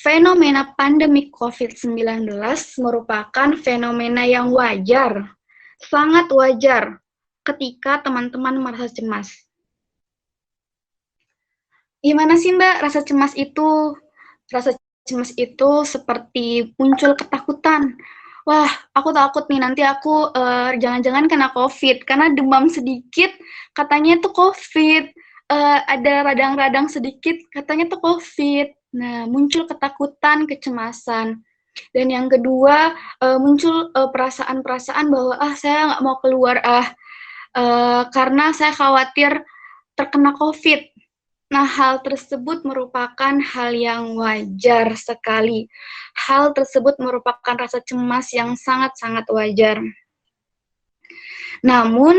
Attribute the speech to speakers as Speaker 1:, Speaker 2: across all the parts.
Speaker 1: fenomena pandemi COVID-19 merupakan fenomena yang wajar, sangat wajar ketika teman-teman merasa cemas. Gimana sih Mbak rasa cemas itu? Rasa cemas itu seperti muncul ketakutan. Wah, aku takut nih nanti aku jangan-jangan kena COVID karena demam sedikit katanya itu COVID. Ada radang-radang sedikit katanya itu COVID. Nah, muncul ketakutan, kecemasan. Dan yang kedua muncul perasaan-perasaan bahwa saya nggak mau keluar karena saya khawatir terkena COVID. Nah, hal tersebut merupakan hal yang wajar sekali. Hal tersebut merupakan rasa cemas yang sangat-sangat wajar. Namun,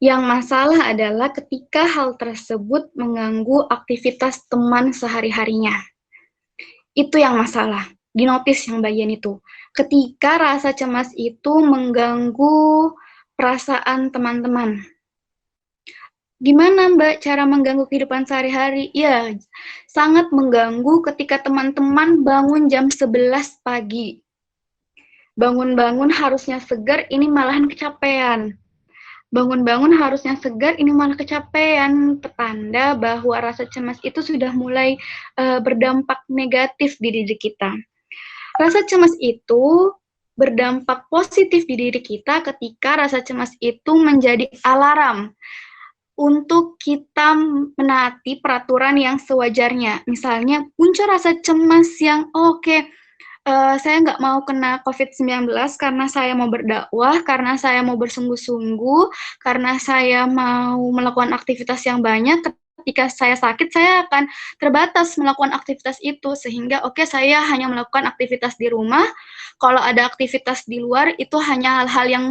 Speaker 1: yang masalah adalah ketika hal tersebut mengganggu aktivitas teman sehari-harinya. Itu yang masalah. Di notis yang bagian itu. Ketika rasa cemas itu mengganggu perasaan teman-teman. Gimana Mbak cara mengganggu kehidupan sehari-hari? Ya, sangat mengganggu ketika teman-teman bangun jam 11 pagi. Bangun-bangun harusnya segar, ini malahan kecapean. Bangun-bangun harusnya segar, ini malah kecapean. Petanda bahwa rasa cemas itu sudah mulai berdampak negatif di diri kita. Rasa cemas itu berdampak positif di diri kita ketika rasa cemas itu menjadi alarm untuk kita menaati peraturan yang sewajarnya. Misalnya, muncul rasa cemas yang, saya nggak mau kena COVID-19 karena saya mau berdakwah, karena saya mau bersungguh-sungguh, karena saya mau melakukan aktivitas yang banyak. Ketika saya sakit, saya akan terbatas melakukan aktivitas itu, sehingga saya hanya melakukan aktivitas di rumah. Kalau ada aktivitas di luar, itu hanya hal-hal yang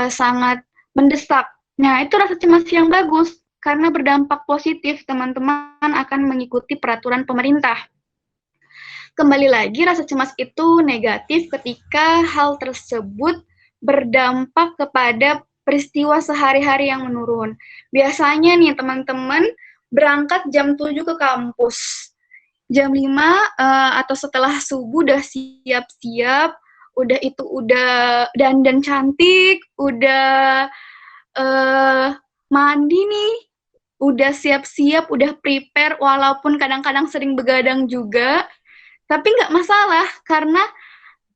Speaker 1: sangat mendesak. Nah, itu rasa cemas yang bagus, karena berdampak positif, teman-teman akan mengikuti peraturan pemerintah. Kembali lagi, rasa cemas itu negatif ketika hal tersebut berdampak kepada peristiwa sehari-hari yang menurun. Biasanya nih, teman-teman berangkat jam 7 ke kampus. Jam 5 atau setelah subuh udah siap-siap, udah dandan cantik, udah mandi nih, udah siap-siap, udah prepare, walaupun kadang-kadang sering begadang juga, tapi nggak masalah, karena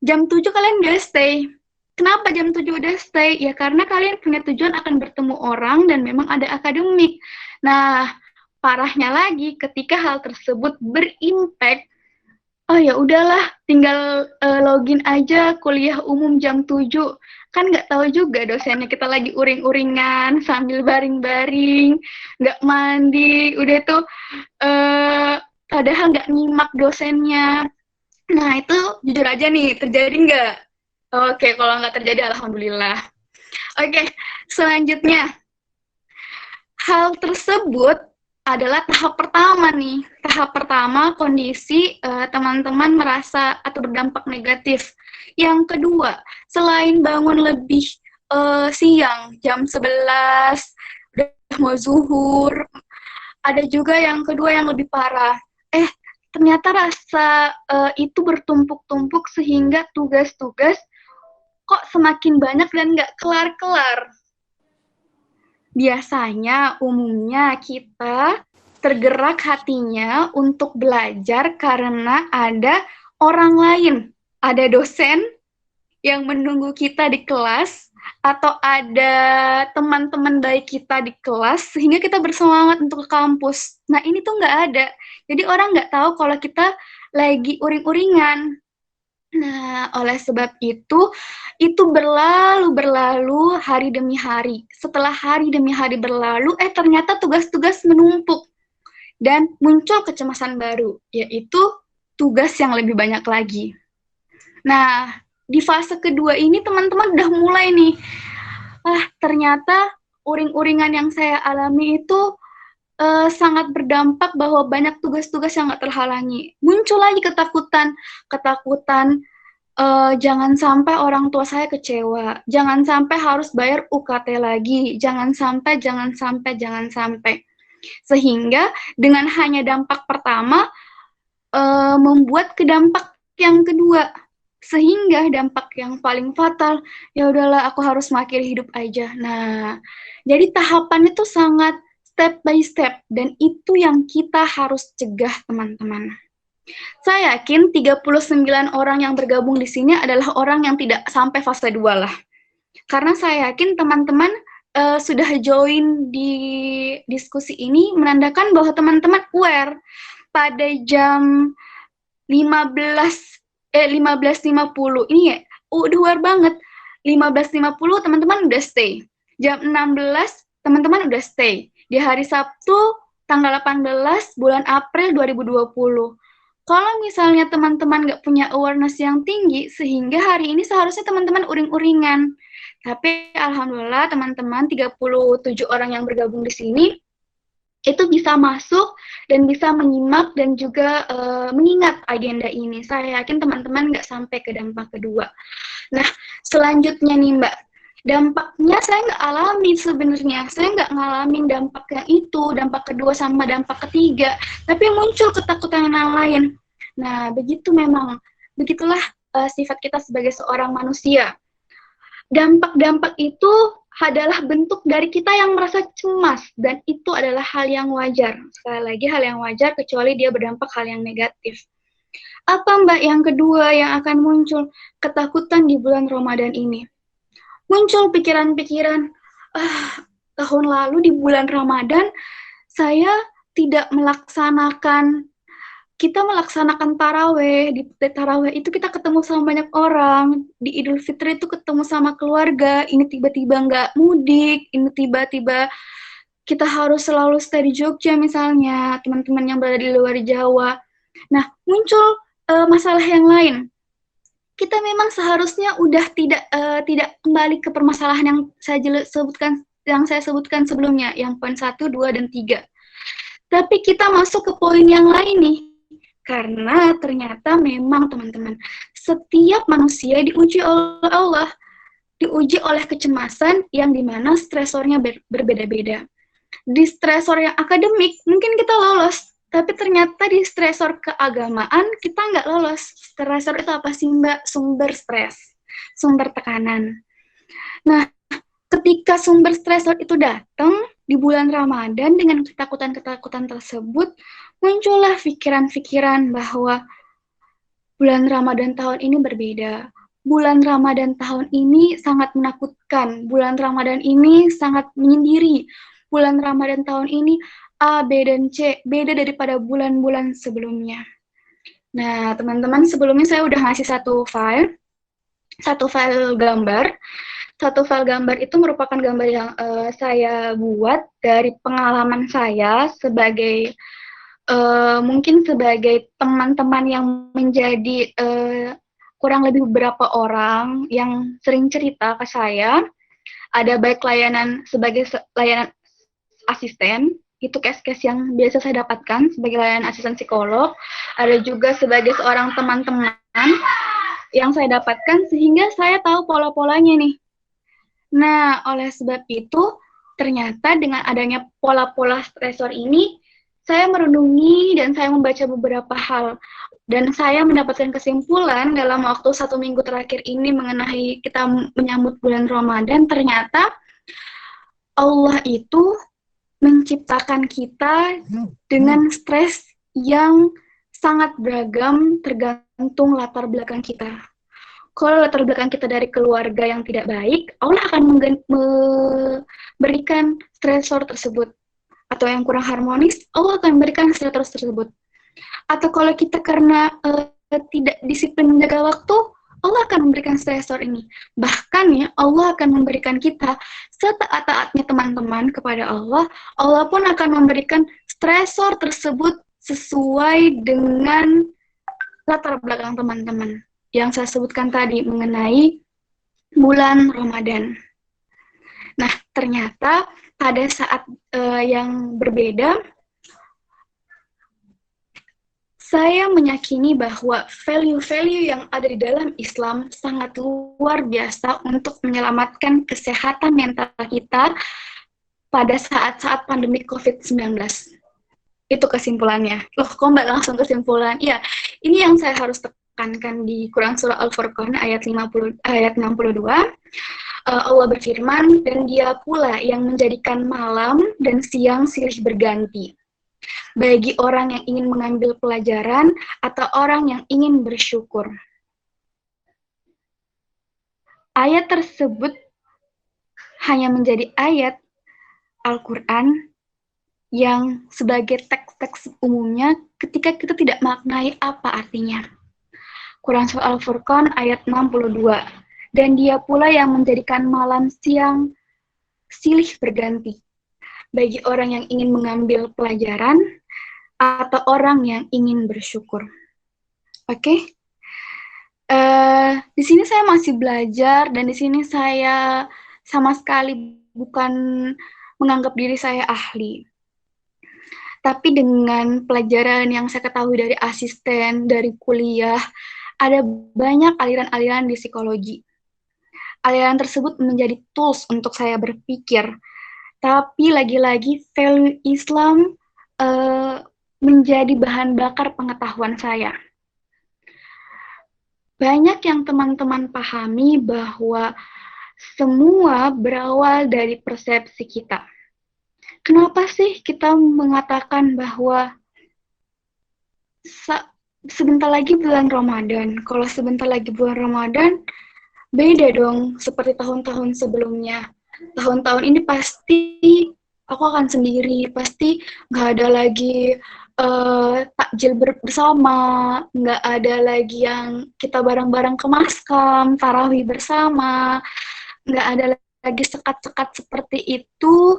Speaker 1: jam 7 kalian udah stay. Kenapa jam 7 udah stay? Ya karena kalian punya tujuan akan bertemu orang dan memang ada akademik. Nah, parahnya lagi ketika hal tersebut berimpact, ya udahlah, tinggal login aja kuliah umum jam 7. Kan nggak tahu juga dosennya, kita lagi uring-uringan sambil baring-baring, nggak mandi, udah itu padahal nggak nyimak dosennya. Nah, itu jujur aja nih, terjadi nggak? Oke, kalau nggak terjadi, alhamdulillah. Oke, selanjutnya. Hal tersebut adalah tahap pertama nih. Tahap pertama, kondisi teman-teman merasa atau berdampak negatif. Yang kedua, selain bangun lebih siang, jam 11, udah mau zuhur, ada juga yang kedua yang lebih parah. Ternyata rasa itu bertumpuk-tumpuk sehingga tugas-tugas kok semakin banyak dan nggak kelar-kelar. Biasanya, umumnya kita tergerak hatinya untuk belajar karena ada orang lain, ada dosen yang menunggu kita di kelas, atau ada teman-teman baik kita di kelas, sehingga kita bersemangat untuk ke kampus. Nah, ini tuh nggak ada. Jadi orang nggak tahu kalau kita lagi uring-uringan. Nah, oleh sebab itu berlalu hari demi hari. Setelah hari demi hari berlalu, ternyata tugas-tugas menumpuk. Dan muncul kecemasan baru, yaitu tugas yang lebih banyak lagi. Nah, di fase kedua ini teman-teman udah mulai nih, ternyata uring-uringan yang saya alami itu sangat berdampak bahwa banyak tugas-tugas yang nggak terhalangi. Muncul lagi ketakutan, jangan sampai orang tua saya kecewa, jangan sampai harus bayar UKT lagi, jangan sampai. Sehingga dengan hanya dampak pertama, membuat ke dampak yang kedua, sehingga dampak yang paling fatal, ya udahlah aku harus mengakhiri hidup aja. Nah, jadi tahapannya tuh sangat step by step, dan itu yang kita harus cegah, teman-teman. Saya yakin 39 orang yang bergabung di sini adalah orang yang tidak sampai fase 2 lah. Karena saya yakin teman-teman sudah join di diskusi ini, menandakan bahwa teman-teman aware pada jam 15.50 ini ya, udah aware banget. 15.50 teman-teman udah stay. Jam 16 teman-teman udah stay. Di hari Sabtu tanggal 18 bulan April 2020. Kalau misalnya teman-teman nggak punya awareness yang tinggi, sehingga hari ini seharusnya teman-teman uring-uringan. Tapi alhamdulillah teman-teman 37 orang yang bergabung di sini itu bisa masuk dan bisa menyimak dan juga mengingat agenda ini. Saya yakin teman-teman nggak sampai ke dampak kedua. Nah, selanjutnya nih Mbak, dampaknya saya nggak alami sebenarnya. Saya nggak ngalamin dampak yang itu, dampak kedua sama dampak ketiga. Tapi muncul ketakutan yang lain. Nah, begitulah sifat kita sebagai seorang manusia. Dampak-dampak itu adalah bentuk dari kita yang merasa cemas, dan itu adalah hal yang wajar. Sekali lagi, hal yang wajar, kecuali dia berdampak hal yang negatif. Apa Mbak yang kedua yang akan muncul? Ketakutan di bulan Ramadan ini. Muncul pikiran-pikiran, tahun lalu di bulan Ramadan, saya tidak melaksanakan, kita melaksanakan taraweh. Di taraweh itu kita ketemu sama banyak orang. Di Idul Fitri itu ketemu sama keluarga. Ini tiba-tiba nggak mudik. Ini tiba-tiba kita harus selalu stay di Jogja misalnya. Teman-teman yang berada di luar Jawa. Nah, muncul masalah yang lain. Kita memang seharusnya udah tidak kembali ke permasalahan yang saya sebutkan sebelumnya, yang poin 1, 2, dan 3. Tapi kita masuk ke poin yang lain nih. Karena ternyata memang teman-teman, setiap manusia diuji oleh Allah, diuji oleh kecemasan yang dimana stresornya berbeda-beda. Di stresor yang akademik mungkin kita lolos, tapi ternyata di stresor keagamaan kita nggak lolos. Stresor itu apa sih Mbak? Sumber stres, sumber tekanan. Nah, ketika sumber stresor itu datang di bulan Ramadan dengan ketakutan-ketakutan tersebut, muncullah pikiran-pikiran bahwa bulan Ramadan tahun ini berbeda. Bulan Ramadan tahun ini sangat menakutkan. Bulan Ramadan ini sangat menyendiri. Bulan Ramadan tahun ini A, B, dan C beda daripada bulan-bulan sebelumnya. Nah, teman-teman, sebelumnya saya udah ngasih satu file gambar. Satu file gambar itu merupakan gambar yang saya buat dari pengalaman saya sebagai mungkin sebagai teman-teman yang menjadi kurang lebih beberapa orang yang sering cerita ke saya. Ada baik sebagai layanan asisten, itu case-case yang biasa saya dapatkan sebagai layanan asisten psikolog. Ada juga sebagai seorang teman-teman yang saya dapatkan, sehingga saya tahu pola-polanya nih. Nah, oleh sebab itu, ternyata dengan adanya pola-pola stresor ini, saya merenungi dan saya membaca beberapa hal. Dan saya mendapatkan kesimpulan dalam waktu 1 minggu terakhir ini mengenai kita menyambut bulan Ramadan, ternyata Allah itu menciptakan kita dengan stres yang sangat beragam tergantung latar belakang kita. Kalau latar belakang kita dari keluarga yang tidak baik, Allah akan memberikan stresor tersebut. Atau yang kurang harmonis, Allah akan memberikan stresor tersebut. Atau kalau kita karena tidak disiplin menjaga waktu, Allah akan memberikan stresor ini. Bahkan ya, Allah akan memberikan kita setaat-taatnya teman-teman kepada Allah, Allah pun akan memberikan stresor tersebut sesuai dengan latar belakang teman-teman yang saya sebutkan tadi mengenai bulan Ramadan. Nah, ternyata pada saat yang berbeda, saya meyakini bahwa value-value yang ada di dalam Islam sangat luar biasa untuk menyelamatkan kesehatan mental kita pada saat-saat pandemi COVID-19. Itu kesimpulannya. Loh, kok Mbak langsung kesimpulan? Iya, ini yang saya harus tekankan di Quran Surah Al-Furqan ayat 62. Allah berfirman, dan dia pula yang menjadikan malam dan siang silih berganti, bagi orang yang ingin mengambil pelajaran atau orang yang ingin bersyukur. Ayat tersebut hanya menjadi ayat Al-Quran yang sebagai teks-teks umumnya ketika kita tidak maknai apa artinya. Quran Surah Al-Furqan ayat 62. Dan dia pula yang menjadikan malam siang silih berganti, bagi orang yang ingin mengambil pelajaran atau orang yang ingin bersyukur. Oke? Di sini saya masih belajar, dan di sini saya sama sekali bukan menganggap diri saya ahli. Tapi dengan pelajaran yang saya ketahui dari asisten, dari kuliah, ada banyak aliran-aliran di psikologi. Aliran tersebut menjadi tools untuk saya berpikir. Tapi lagi-lagi value Islam menjadi bahan bakar pengetahuan saya. Banyak yang teman-teman pahami bahwa semua berawal dari persepsi kita. Kenapa sih kita mengatakan bahwa sebentar lagi bulan Ramadan? Kalau sebentar lagi bulan Ramadan, beda dong seperti tahun-tahun sebelumnya. Tahun-tahun ini pasti aku akan sendiri, pasti nggak ada lagi takjil bersama, nggak ada lagi yang kita bareng-bareng ke maskam, tarawih bersama, nggak ada lagi sekat-sekat seperti itu.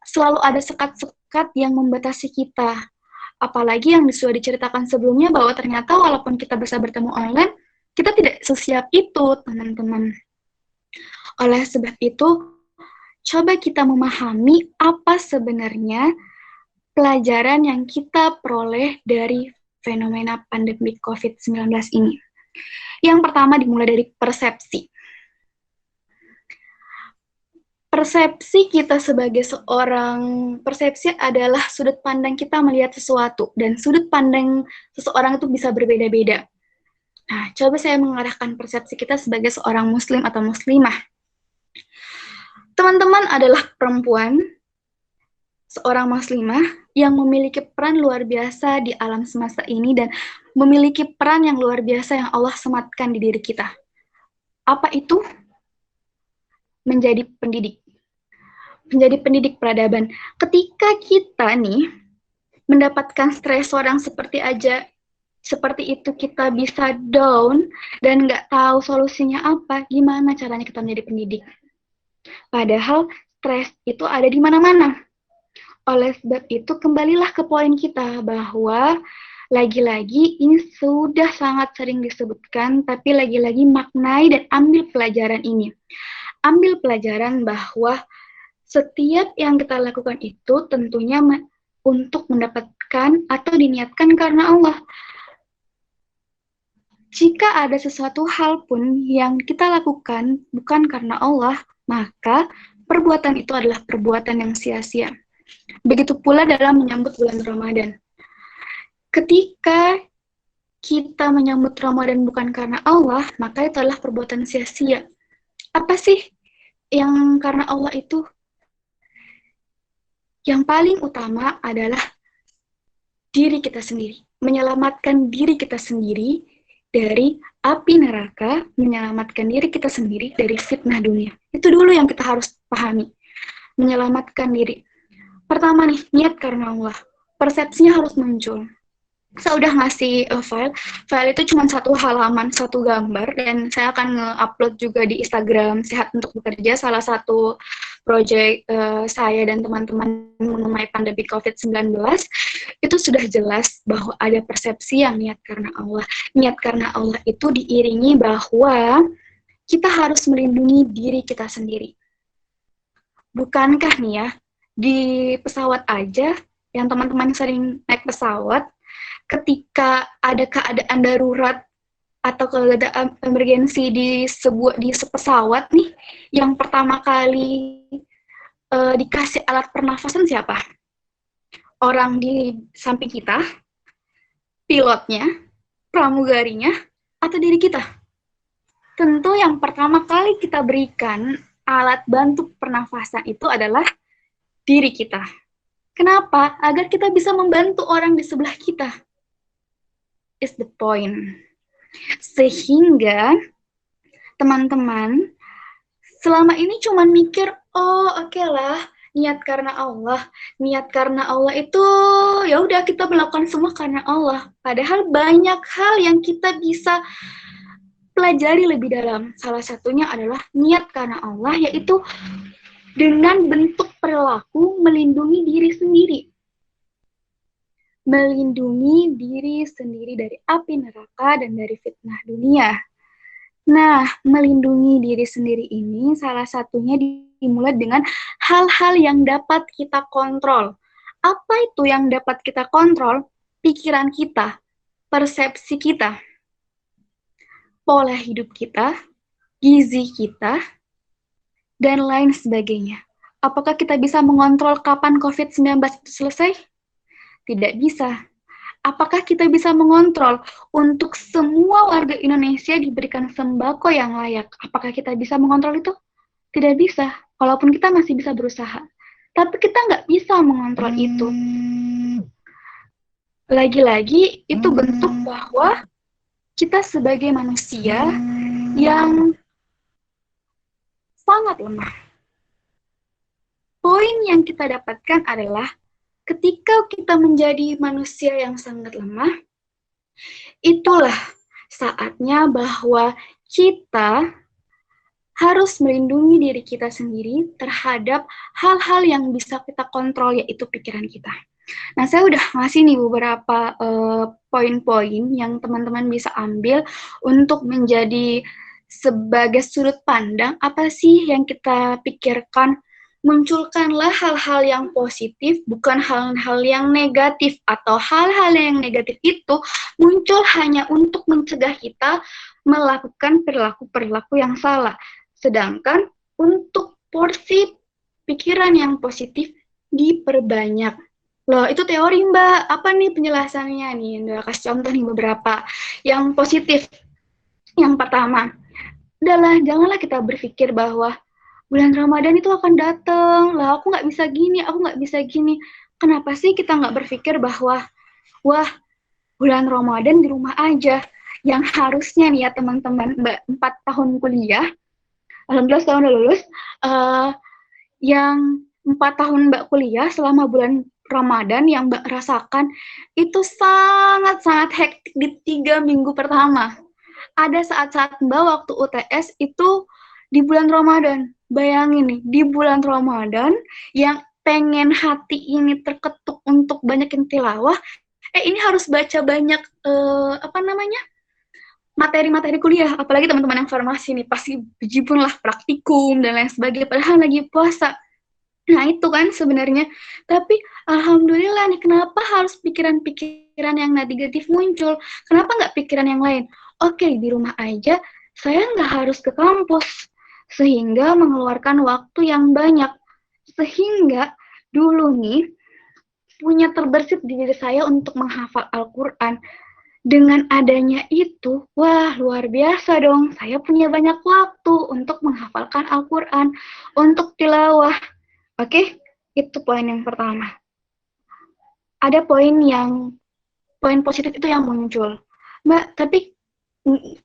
Speaker 1: Selalu ada sekat-sekat yang membatasi kita. Apalagi yang sudah diceritakan sebelumnya bahwa ternyata walaupun kita bisa bertemu online, kita tidak sesiap itu, teman-teman. Oleh sebab itu, coba kita memahami apa sebenarnya pelajaran yang kita peroleh dari fenomena pandemi COVID-19 ini. Yang pertama dimulai dari persepsi. Persepsi kita sebagai persepsi adalah sudut pandang kita melihat sesuatu, dan sudut pandang seseorang itu bisa berbeda-beda. Nah, coba saya mengarahkan persepsi kita sebagai seorang muslim atau muslimah. Teman-teman adalah perempuan, seorang muslimah yang memiliki peran luar biasa di alam semesta ini dan memiliki peran yang luar biasa yang Allah sematkan di diri kita. Apa itu? Menjadi pendidik. Menjadi pendidik peradaban. Ketika kita nih mendapatkan stresor yang seperti itu kita bisa down dan nggak tahu solusinya apa, gimana caranya kita menjadi pendidik? Padahal stres itu ada di mana-mana. Oleh sebab itu, kembalilah ke poin kita bahwa lagi-lagi ini sudah sangat sering disebutkan, tapi lagi-lagi maknai dan ambil pelajaran ini. Ambil pelajaran bahwa setiap yang kita lakukan itu tentunya untuk mendapatkan atau diniatkan karena Allah. Jika ada sesuatu hal pun yang kita lakukan bukan karena Allah, maka perbuatan itu adalah perbuatan yang sia-sia. Begitu pula dalam menyambut bulan Ramadan. Ketika kita menyambut Ramadan bukan karena Allah, maka itu adalah perbuatan sia-sia. Apa sih yang karena Allah itu? Yang paling utama adalah diri kita sendiri. Menyelamatkan diri kita sendiri dari api neraka, menyelamatkan diri kita sendiri dari fitnah dunia. Itu dulu yang kita harus pahami. Menyelamatkan diri. Pertama nih, niat karena Allah. Persepsinya harus muncul. Saya udah ngasih file itu cuma 1 halaman, 1 gambar, dan saya akan nge-upload juga di Instagram Sehat Untuk Bekerja, salah satu proyek saya dan teman-teman mengenai pandemi COVID-19. Itu sudah jelas bahwa ada persepsi yang niat karena Allah. Niat karena Allah itu diiringi bahwa kita harus melindungi diri kita sendiri. Bukankah nih ya, di pesawat aja, yang teman-teman sering naik pesawat, ketika ada keadaan darurat atau keadaan emergensi di pesawat nih, yang pertama kali dikasih alat pernafasan siapa? orang di samping kita, pilotnya, pramugarinya, atau diri kita? Tentu yang pertama kali kita berikan alat bantu pernafasan itu adalah diri kita. Kenapa? Agar kita bisa membantu orang di sebelah kita. Is the point. Sehingga teman-teman selama ini cuma mikir, oh oke lah, niat karena Allah. Niat karena Allah itu ya udah kita melakukan semua karena Allah. Padahal banyak hal yang kita bisa pelajari lebih dalam. Salah satunya adalah niat karena Allah, yaitu dengan bentuk perilaku melindungi diri sendiri. Melindungi diri sendiri dari api neraka dan dari fitnah dunia. Nah, melindungi diri sendiri ini salah satunya dimulai dengan hal-hal yang dapat kita kontrol. Apa itu yang dapat kita kontrol? Pikiran kita, persepsi kita, pola hidup kita, gizi kita, dan lain sebagainya. Apakah kita bisa mengontrol kapan COVID-19 itu selesai? Tidak bisa. Apakah kita bisa mengontrol untuk semua warga Indonesia diberikan sembako yang layak? Apakah kita bisa mengontrol itu? Tidak bisa. Walaupun kita masih bisa berusaha. Tapi kita nggak bisa mengontrol itu. Lagi-lagi, itu bentuk bahwa kita sebagai manusia yang sangat lemah. Poin yang kita dapatkan adalah ketika kita menjadi manusia yang sangat lemah, itulah saatnya bahwa kita harus melindungi diri kita sendiri terhadap hal-hal yang bisa kita kontrol, yaitu pikiran kita. Nah, saya udah ngasih nih beberapa poin-poin yang teman-teman bisa ambil untuk menjadi sebagai sudut pandang apa sih yang kita pikirkan. Munculkanlah hal-hal yang positif, bukan hal-hal yang negatif, atau hal-hal yang negatif itu muncul hanya untuk mencegah kita melakukan perilaku-perilaku yang salah. Sedangkan untuk porsi pikiran yang positif diperbanyak. Loh, itu teori Mbak. Apa nih penjelasannya nih? Udah kasih contoh nih beberapa. Yang positif. Yang pertama, adalah janganlah kita berpikir bahwa bulan Ramadan itu akan datang, lah aku nggak bisa gini, aku nggak bisa gini. Kenapa sih kita nggak berpikir bahwa, wah, bulan Ramadan di rumah aja, yang harusnya nih ya teman-teman, Mbak, 4 tahun kuliah, alhamdulillah sekarang udah lulus, yang 4 tahun Mbak kuliah selama bulan Ramadan yang Mbak rasakan, itu sangat-sangat hektik di 3 minggu pertama. Ada saat-saat Mbak waktu UTS itu di bulan Ramadan. Bayangin nih, di bulan Ramadan yang pengen hati ini terketuk untuk banyakin tilawah, ini harus baca banyak materi-materi kuliah, apalagi teman-teman yang farmasi nih pasti bejibun lah praktikum dan lain sebagainya, padahal lagi puasa. Nah itu kan sebenarnya, tapi alhamdulillah nih, kenapa harus pikiran-pikiran yang negatif muncul? Kenapa nggak pikiran yang lain? Oke, di rumah aja, saya nggak harus ke kampus, sehingga mengeluarkan waktu yang banyak. Sehingga dulu nih, punya terbersit di diri saya untuk menghafal Al-Quran. Dengan adanya itu, wah luar biasa dong, saya punya banyak waktu untuk menghafalkan Al-Quran, untuk tilawah. Oke, itu poin yang pertama. Ada poin positif itu yang muncul. Mbak, tapi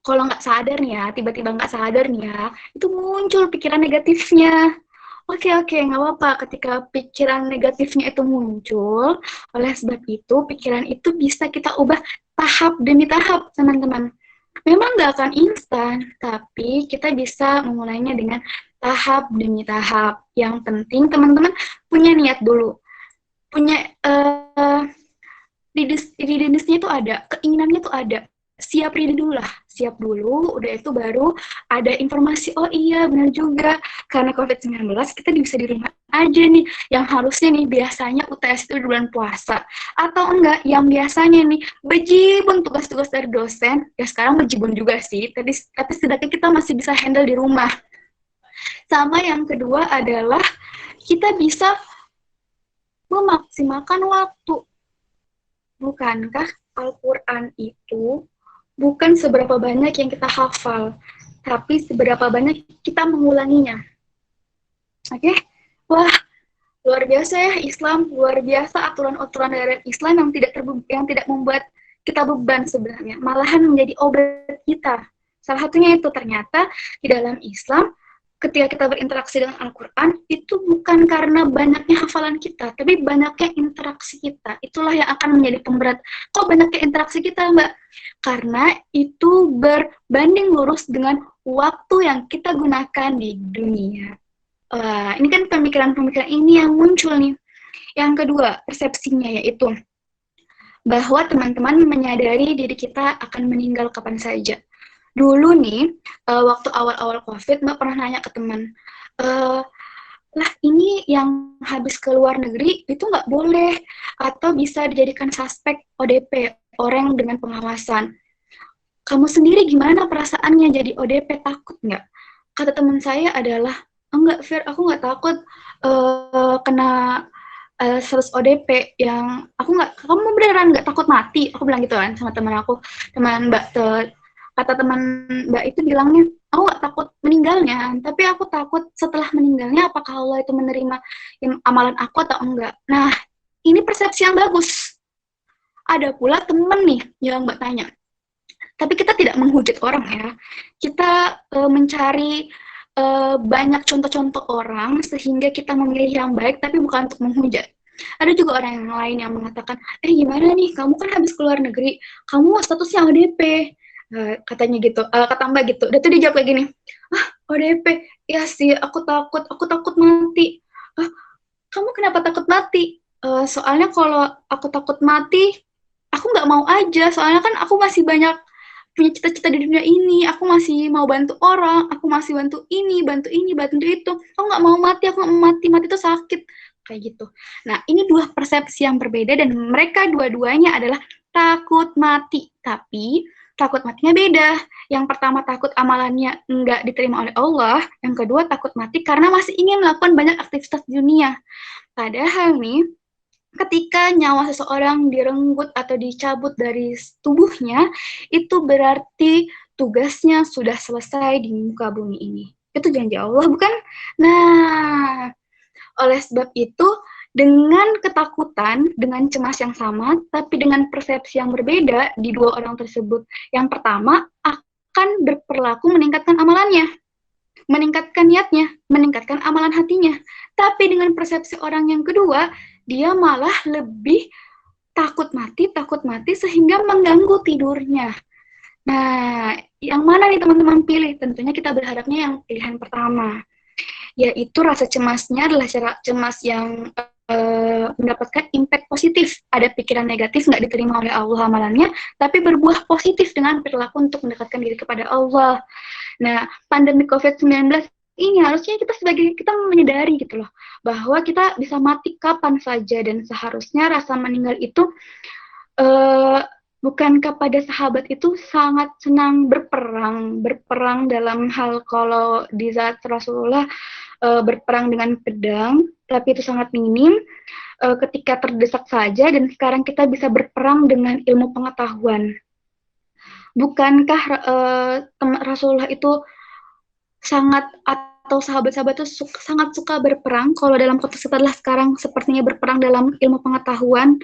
Speaker 1: kalau nggak sadar nih ya, tiba-tiba nggak sadar nih ya, itu muncul pikiran negatifnya. Oke, nggak apa-apa ketika pikiran negatifnya itu muncul. Oleh sebab itu, pikiran itu bisa kita ubah tahap demi tahap, teman-teman. Memang nggak akan instan, tapi kita bisa memulainya dengan tahap demi tahap. Yang penting, teman-teman punya niat dulu. Punya readiness-nya itu ada, keinginannya itu ada. Siap ready dulu lah, siap dulu, udah itu baru ada informasi, oh iya benar juga, karena COVID-19 kita bisa di rumah aja nih, yang harusnya nih biasanya UTS itu di bulan puasa, atau enggak, yang biasanya nih bejibun tugas-tugas dari dosen, ya sekarang bejibun juga sih, tapi setidaknya kita masih bisa handle di rumah. Sama yang kedua adalah kita bisa memaksimalkan waktu. Bukankah Al-Quran itu bukan seberapa banyak yang kita hafal, tapi seberapa banyak kita mengulanginya. Oke? Wah, luar biasa ya Islam, luar biasa aturan-aturan dari Islam yang tidak membuat kita beban sebenarnya, malahan menjadi obat kita. Salah satunya itu ternyata di dalam Islam ketika kita berinteraksi dengan Al-Quran, itu bukan karena banyaknya hafalan kita, tapi banyaknya interaksi kita. Itulah yang akan menjadi pemberat. Kok banyaknya interaksi kita, Mbak? Karena itu berbanding lurus dengan waktu yang kita gunakan di dunia. Ini kan pemikiran-pemikiran ini yang muncul nih. Yang kedua, persepsinya yaitu bahwa teman-teman menyadari diri kita akan meninggal kapan saja. Dulu nih, waktu awal-awal COVID, Mbak pernah nanya ke teman, lah ini yang habis ke luar negeri itu nggak boleh, atau bisa dijadikan suspek ODP, orang dengan pengawasan. Kamu sendiri gimana perasaannya jadi ODP, takut nggak? Kata teman saya adalah, enggak, Fir, aku nggak takut kena 100 ODP yang kamu beneran nggak takut mati? Aku bilang gitu kan sama teman aku, teman Mbak. Kata teman Mbak itu bilangnya, aku nggak takut meninggalnya, tapi aku takut setelah meninggalnya apakah Allah itu menerima amalan aku atau enggak. Nah, ini persepsi yang bagus. Ada pula teman nih yang Mbak tanya, tapi kita tidak menghujat orang ya. Kita mencari banyak contoh-contoh orang sehingga kita memilih yang baik, tapi bukan untuk menghujat. Ada juga orang yang lain yang mengatakan, gimana nih, kamu kan habis keluar negeri, kamu statusnya ODP. Katanya gitu, kata Mbak gitu. Udah tuh dia jawab kayak gini, ODP, ya sih, aku takut mati. Kamu kenapa takut mati? Soalnya kalau aku takut mati, aku nggak mau aja, soalnya kan aku masih banyak punya cita-cita di dunia ini, aku masih mau bantu orang, aku masih bantu ini, bantu itu, aku nggak mau mati, aku nggak mau mati itu sakit, kayak gitu. Nah, ini dua persepsi yang berbeda dan mereka dua-duanya adalah takut mati, tapi takut matinya beda. Yang pertama takut amalannya nggak diterima oleh Allah, yang kedua takut mati karena masih ingin melakukan banyak aktivitas di dunia. Padahal nih, ketika nyawa seseorang direnggut atau dicabut dari tubuhnya, itu berarti tugasnya sudah selesai di muka bumi ini. Itu janji Allah, bukan? Nah, oleh sebab itu, dengan ketakutan, dengan cemas yang sama, tapi dengan persepsi yang berbeda di dua orang tersebut. Yang pertama, akan berperilaku meningkatkan amalannya, meningkatkan niatnya, meningkatkan amalan hatinya. Tapi dengan persepsi orang yang kedua, dia malah lebih takut mati sehingga mengganggu tidurnya. Nah, yang mana nih teman-teman pilih? Tentunya kita berharapnya yang pilihan pertama, yaitu rasa cemasnya adalah cemas yang mendapatkan impact positif. Ada pikiran negatif nggak diterima oleh Allah amalannya, tapi berbuah positif dengan perilaku untuk mendekatkan diri kepada Allah. Nah, pandemi COVID-19 ini harusnya kita menyadari gitu loh, bahwa kita bisa mati kapan saja dan seharusnya rasa meninggal itu bukankah pada sahabat itu sangat senang berperang dalam hal kalau di saat Rasulullah berperang dengan pedang, tapi itu sangat minim ketika terdesak saja, dan sekarang kita bisa berperang dengan ilmu pengetahuan. Bukankah Rasulullah itu sangat, atau sahabat-sahabat itu sangat suka berperang, kalau dalam konteks kita adalah sekarang sepertinya berperang dalam ilmu pengetahuan,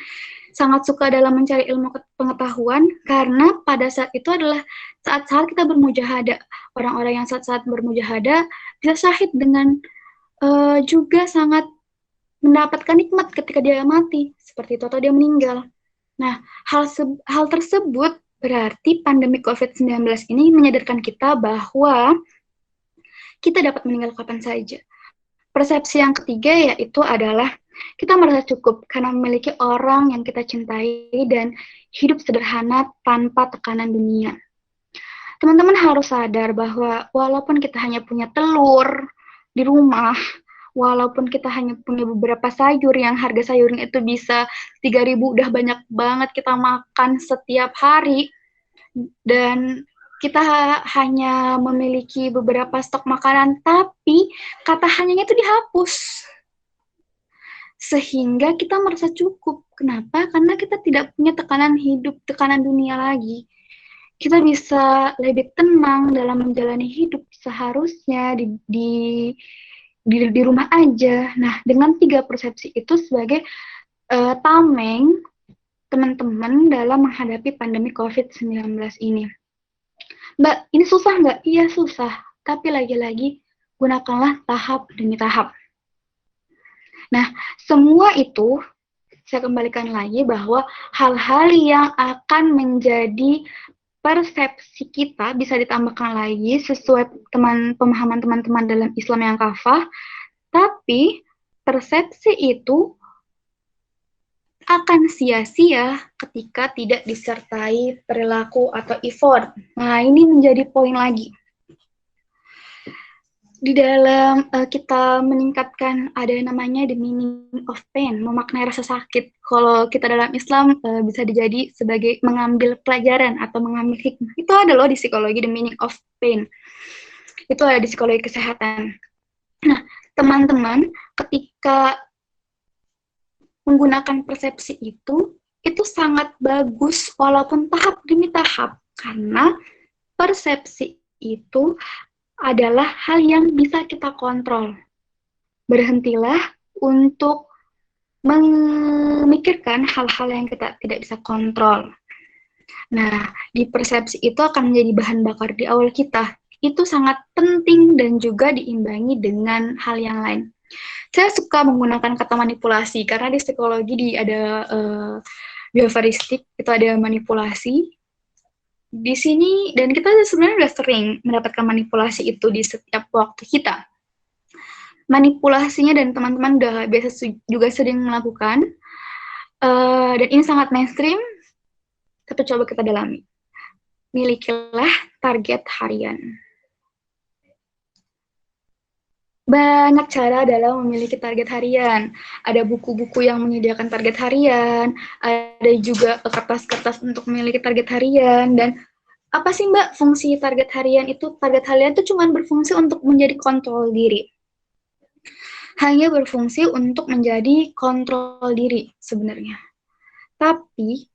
Speaker 1: sangat suka dalam mencari ilmu pengetahuan, karena pada saat itu adalah saat-saat kita bermujahadah. Orang-orang yang saat-saat bermujahadah bisa syahid dengan juga sangat mendapatkan nikmat ketika dia mati, seperti itu, atau dia meninggal. Nah, hal tersebut berarti pandemi COVID-19 ini menyadarkan kita bahwa kita dapat meninggal kapan saja. Persepsi yang ketiga yaitu adalah kita merasa cukup karena memiliki orang yang kita cintai dan hidup sederhana tanpa tekanan dunia. Teman-teman harus sadar bahwa walaupun kita hanya punya telur di rumah, walaupun kita hanya punya beberapa sayur yang harga sayurnya itu bisa 3.000, udah banyak banget kita makan setiap hari, dan kita hanya memiliki beberapa stok makanan, tapi kata hanyanya itu dihapus. sehingga kita merasa cukup. Kenapa? Karena kita tidak punya tekanan hidup, tekanan dunia lagi. Kita bisa lebih tenang dalam menjalani hidup seharusnya di rumah aja. Nah, dengan 3 persepsi itu sebagai tameng teman-teman dalam menghadapi pandemi COVID-19 ini. Mbak, ini susah nggak? Iya, susah. Tapi lagi-lagi, gunakanlah tahap demi tahap. Nah, semua itu saya kembalikan lagi bahwa hal-hal yang akan menjadi persepsi kita bisa ditambahkan lagi sesuai pemahaman teman-teman dalam Islam yang kafah, tapi persepsi itu akan sia-sia ketika tidak disertai perilaku atau effort. Nah, ini menjadi poin lagi. Di dalam kita meningkatkan ada namanya the meaning of pain, memaknai rasa sakit. Kalau kita dalam Islam bisa dijadi sebagai mengambil pelajaran atau mengambil hikmah. Itu ada loh di psikologi the meaning of pain. Itu ada di psikologi kesehatan. Nah, teman-teman, ketika menggunakan persepsi itu sangat bagus walaupun tahap demi tahap, karena persepsi itu adalah hal yang bisa kita kontrol. Berhentilah untuk memikirkan hal-hal yang kita tidak bisa kontrol. Nah, di persepsi itu akan menjadi bahan bakar di awal kita. Itu sangat penting dan juga diimbangi dengan hal yang lain. Saya suka menggunakan kata manipulasi, karena di psikologi ada behavioristik, itu ada manipulasi. Di sini, dan kita sebenarnya sudah sering mendapatkan manipulasi itu di setiap waktu kita. Manipulasinya dan teman-teman udah biasa juga sering melakukan, dan ini sangat mainstream, tapi coba kita dalami. Milikilah target harian. Banyak cara dalam memiliki target harian. Ada buku-buku yang menyediakan target harian, ada juga kertas-kertas untuk memiliki target harian, dan apa sih Mbak fungsi target harian itu? Target harian itu cuma berfungsi untuk menjadi kontrol diri. Hanya berfungsi untuk menjadi kontrol diri sebenarnya. Tapi,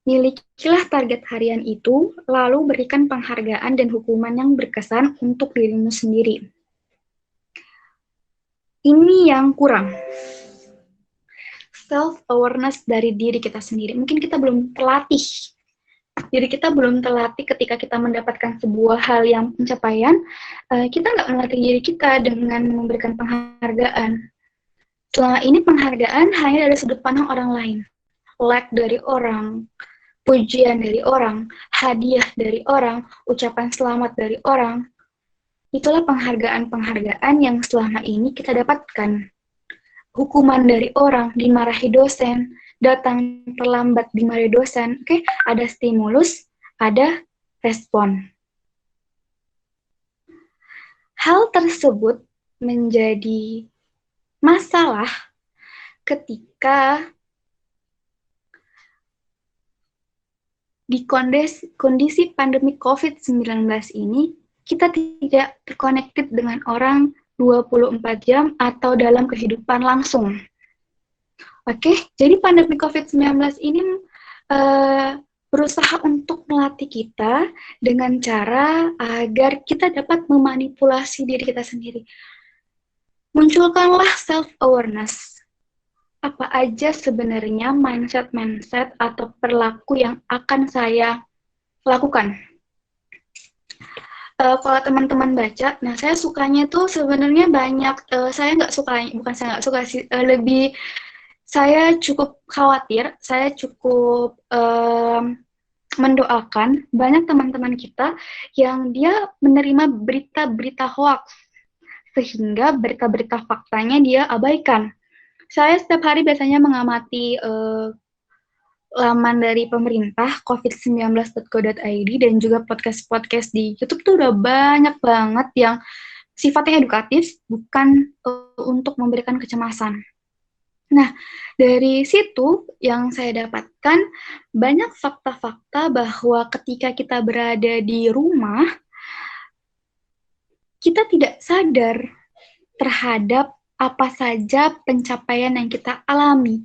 Speaker 1: milikilah target harian itu, lalu berikan penghargaan dan hukuman yang berkesan untuk dirimu sendiri. Ini yang kurang. Self-awareness dari diri kita sendiri. Mungkin kita belum terlatih. Diri kita belum terlatih ketika kita mendapatkan sebuah hal yang pencapaian, kita nggak melatih diri kita dengan memberikan penghargaan. Selama ini penghargaan hanya dari sudut pandang orang lain. Like dari orang, pujian dari orang, hadiah dari orang, ucapan selamat dari orang. Itulah penghargaan-penghargaan yang selama ini kita dapatkan. Hukuman dari orang, dimarahi dosen, datang terlambat dimarahi dosen. Oke, ada stimulus, ada respon. Hal tersebut menjadi masalah ketika di kondisi pandemi COVID-19 ini, kita tidak terconnected dengan orang 24 jam atau dalam kehidupan langsung. Oke, jadi pandemi COVID-19 ini berusaha untuk melatih kita dengan cara agar kita dapat memanipulasi diri kita sendiri. Munculkanlah self-awareness. Apa aja sebenarnya mindset-mindset atau perilaku yang akan saya lakukan. Kalau teman-teman baca, nah saya sukanya tuh sebenarnya banyak, saya nggak suka, bukan saya nggak suka sih, lebih saya cukup khawatir, saya cukup mendoakan banyak teman-teman kita yang dia menerima berita-berita hoax, sehingga berita-berita faktanya dia abaikan. Saya setiap hari biasanya mengamati laman dari pemerintah covid19.go.id dan juga podcast-podcast di YouTube tuh udah banyak banget yang sifatnya edukatif, bukan untuk memberikan kecemasan. Nah, dari situ yang saya dapatkan banyak fakta-fakta bahwa ketika kita berada di rumah, kita tidak sadar terhadap apa saja pencapaian yang kita alami.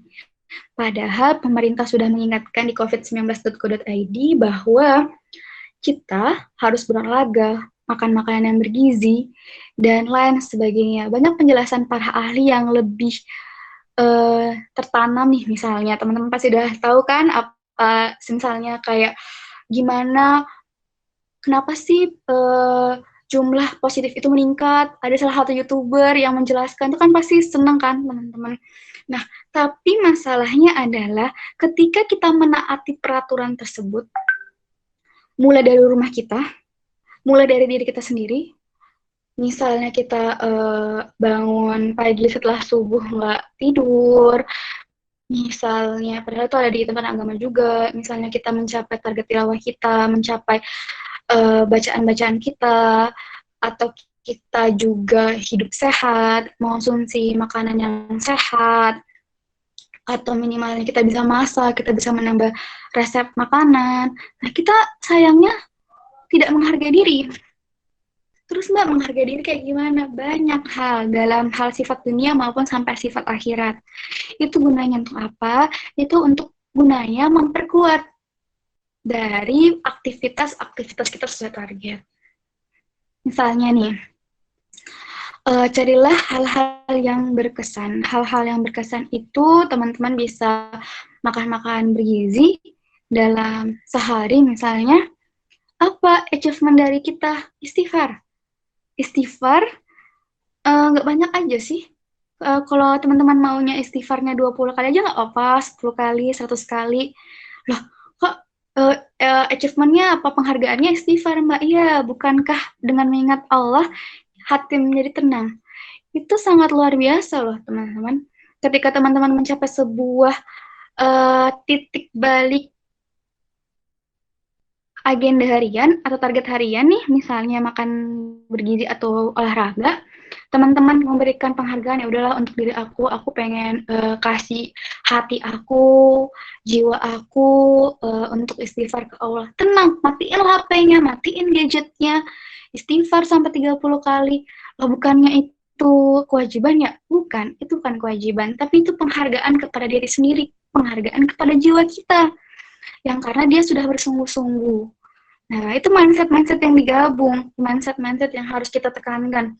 Speaker 1: Padahal pemerintah sudah mengingatkan di covid19.go.id bahwa kita harus berolahraga, makan makanan yang bergizi, dan lain sebagainya. Banyak penjelasan para ahli yang lebih tertanam nih, misalnya teman-teman pasti udah tahu kan apa misalnya kayak gimana, kenapa sih jumlah positif itu meningkat. Ada salah satu YouTuber yang menjelaskan, itu kan pasti seneng kan teman-teman. Nah, tapi masalahnya adalah ketika kita menaati peraturan tersebut, mulai dari rumah kita, mulai dari diri kita sendiri. Misalnya kita bangun pagi setelah subuh nggak tidur, misalnya padahal itu ada di tempat agama juga, misalnya kita mencapai target tilawah kita, mencapai bacaan-bacaan kita, atau kita juga hidup sehat, mengonsumsi makanan yang sehat, atau minimalnya kita bisa masak, kita bisa menambah resep makanan. Nah, kita sayangnya tidak menghargai diri. Terus Mbak, menghargai diri kayak gimana? Banyak hal, dalam hal sifat dunia maupun sampai sifat akhirat. Itu gunanya untuk apa? Itu untuk gunanya memperkuat dari aktivitas-aktivitas kita sesuai target. Misalnya nih, carilah hal-hal yang berkesan. Hal-hal yang berkesan itu teman-teman bisa makan-makan bergizi dalam sehari misalnya. Apa achievement dari kita? Istighfar. Istighfar nggak banyak aja sih. Kalau teman-teman maunya istighfarnya 20 kali aja nggak apa, 10 kali, 100 kali. Loh, kok achievementnya apa, penghargaannya istighfar Mbak? Iya, bukankah dengan mengingat Allah, hati menjadi tenang? Itu sangat luar biasa loh teman-teman. Ketika teman-teman mencapai sebuah titik balik agenda harian atau target harian nih, misalnya makan bergizi atau olahraga, teman-teman memberikan penghargaan, ya udahlah untuk diri aku pengen kasih hati aku, jiwa aku untuk istighfar ke Allah. Tenang, matiin HP-nya, matiin gadgetnya, istighfar sampai 30 kali. Loh, bukannya itu kewajiban ya? Bukan, itu bukan kewajiban, tapi itu penghargaan kepada diri sendiri, penghargaan kepada jiwa kita, yang karena dia sudah bersungguh-sungguh. Nah, itu mindset-mindset yang digabung, mindset-mindset yang harus kita tekankan.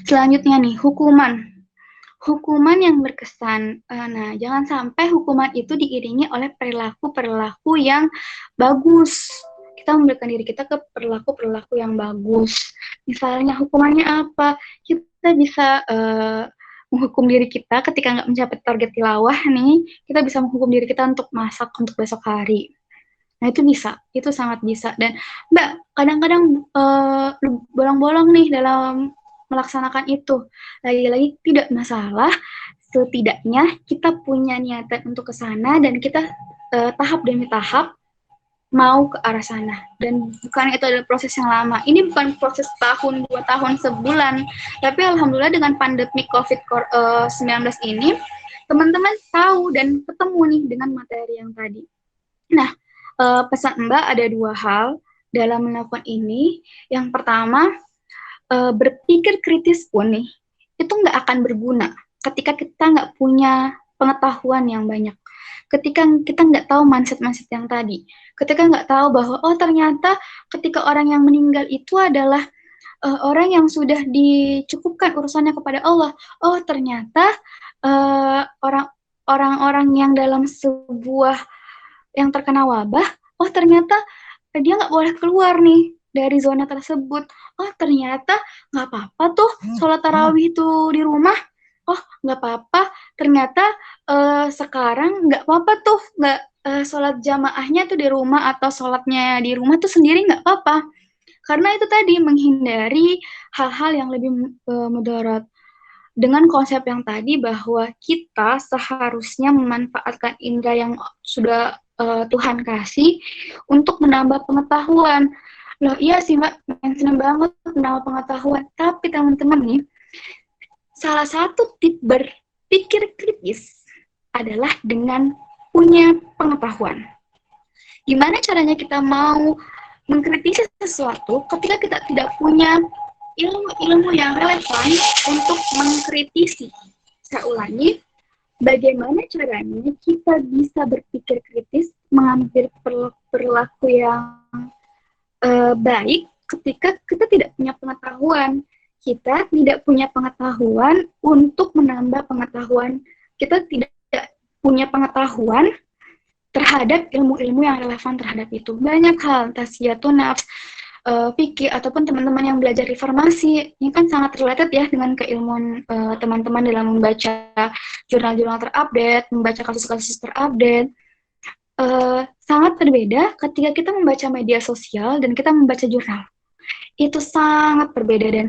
Speaker 1: Selanjutnya nih, hukuman. Hukuman yang berkesan. Nah, jangan sampai hukuman itu diiringi oleh perilaku-perilaku yang bagus. Kita memberikan diri kita ke perilaku-perilaku yang bagus. Misalnya, hukumannya apa? Kita bisa menghukum diri kita ketika nggak mencapai target tilawah nih, kita bisa menghukum diri kita untuk masak untuk besok hari. Nah, itu bisa, itu sangat bisa. Dan Mbak, kadang-kadang bolong-bolong nih dalam melaksanakan itu. Lagi-lagi tidak masalah, setidaknya kita punya niatan untuk ke sana dan kita tahap demi tahap mau ke arah sana. Dan bukan itu adalah proses yang lama. Ini bukan proses tahun, 2 tahun, sebulan. Tapi alhamdulillah dengan pandemi COVID-19 ini, teman-teman tahu dan ketemu nih dengan materi yang tadi. Nah, pesan Mbak ada 2 hal dalam melakukan ini. Yang pertama, berpikir kritis pun nih, itu nggak akan berguna ketika kita nggak punya pengetahuan yang banyak. Ketika kita nggak tahu mindset-mindset yang tadi. Ketika nggak tahu bahwa, oh ternyata ketika orang yang meninggal itu adalah orang yang sudah dicukupkan urusannya kepada Allah. Oh ternyata orang-orang yang dalam sebuah yang terkena wabah, oh ternyata dia nggak boleh keluar nih dari zona tersebut. Oh ternyata nggak apa-apa tuh sholat tarawih itu di rumah. Oh nggak apa-apa, ternyata sekarang nggak apa-apa tuh nggak sholat jamaahnya tuh di rumah atau sholatnya di rumah tuh sendiri nggak apa-apa. Karena itu tadi menghindari hal-hal yang lebih mudarat. Dengan konsep yang tadi bahwa kita seharusnya memanfaatkan indera yang sudah Tuhan kasih untuk menambah pengetahuan. Loh iya sih Mbak, senang banget menambah pengetahuan. Tapi teman-teman nih, salah satu tip berpikir kritis adalah dengan punya pengetahuan. Gimana caranya kita mau mengkritisi sesuatu ketika kita tidak punya ilmu-ilmu yang relevan untuk mengkritisi. Saya ulangi, bagaimana caranya kita bisa berpikir kritis, mengambil perilaku yang baik ketika kita tidak punya pengetahuan. Kita tidak punya pengetahuan untuk menambah pengetahuan. Kita tidak punya pengetahuan terhadap ilmu-ilmu yang relevan terhadap itu. Banyak hal, tasfiyatun nafs, fikih, ataupun teman-teman yang belajar reformasi, ini kan sangat related ya dengan keilmuan teman-teman dalam membaca jurnal-jurnal terupdate, membaca kasus-kasus terupdate. Sangat berbeda ketika kita membaca media sosial dan kita membaca jurnal. Itu sangat berbeda, dan